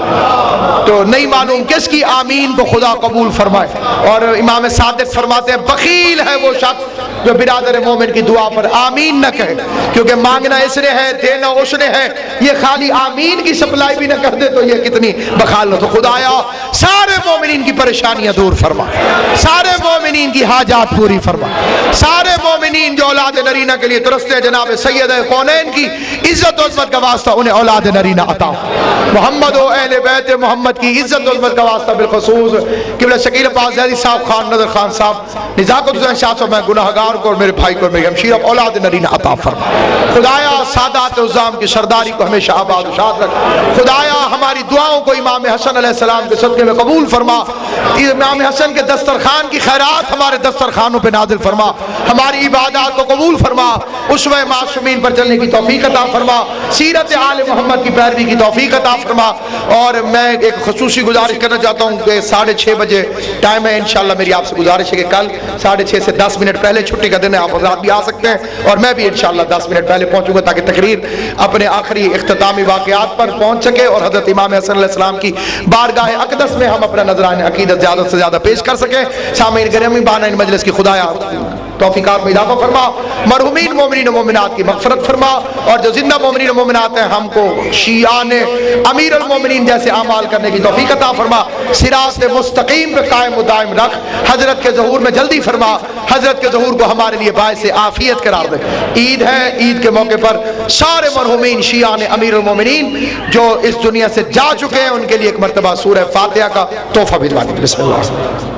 [SPEAKER 1] تو نہیں معلوم کس کی آمین کو خدا قبول فرمائے. اور امام صادق فرماتے ہیں بخیل ہے وہ شخص جو برادر مومن کی دعا پر آمین نہ کہے, کیونکہ مانگنا اس نے ہے دینا اس نے ہے. یہ خالی آمین کی سپلائی بھی نہ کر دے تو یہ کتنی بخال ہو. تو خدایا سارے مومنین کی پریشانیاں دور فرما, سارے مومنین کی حاجات پوری فرما, سارے مومنین جو اولاد نرینہ کے لیے ترستے جناب سید کونین کی عزت و عظمت کا واسطہ انہیں اولاد نرینہ عطا. محمد و اہل بیت محمد کی عزت و عظمت کا واسطہ بالخصوص قبلہ شکیل عباس زیدی صاحب, خان نظر خان صاحب, نزاکت حسین شاہ صاحب, میں گناہگار مادر کو اور میرے بھائی کو اور میری ہمشیر اولاد نرینہ عطا فرما خدایا سادات عظام کی سرداری کو ہمیشہ آباد و شاد رکھ خدایا ہماری دعاؤں کو امام حسن علیہ السلام کے صدقے میں قبول فرما امام حسن کے دسترخوان کی خیرات ہمارے دسترخوانوں پہ نازل فرما ہماری عبادات کو قبول فرما اسوہ معصومین پر چلنے کی توفیق عطا فرما سیرت آل محمد کی پیروی کی توفیق عطا فرما اور میں ایک خصوصی گزارش کرنا چاہتا ہوں کہ 6:30 بجے ٹائم ہے انشاءاللہ میری آپ سے گزارش ہے کہ کل 6:30 سے 10 منٹ پہلے چھٹی کا دن ہے آپ حضرات بھی آ سکتے ہیں اور میں بھی انشاءاللہ 10 منٹ پہلے پہنچوں گا تاکہ تقریر اپنے آخری اختتامی واقعات پر پہنچ سکے اور حضرت امام حسن علیہ السلام کی بارگاہ اقدس میں ہم اپنا نظرانہ عقیدت زیادہ سے زیادہ پیش کر سکیں سامعین گرامی بانہ مجلس کی خدایا توفیقات میں اضافہ فرما مرحومین مومنین و مومنات کی مغفرت فرما اور جو زندہ مومنین و مومنات ہیں ہم کو شیعان امیر المومنین جیسے اعمال کرنے کی توفیق عطا فرما صراط مستقیم پہ قائم و دائم رکھ حضرت کے ظہور میں جلدی فرما حضرت کے ظہور کو ہمارے لیے باعث عافیت قرار دے عید ہے عید کے موقع پر سارے مرحومین شیعان امیر المومنین جو اس دنیا سے جا چکے ہیں ان کے لیے ایک مرتبہ سورہ فاتحہ کا تحفہ بھجوا دیں بسم اللہ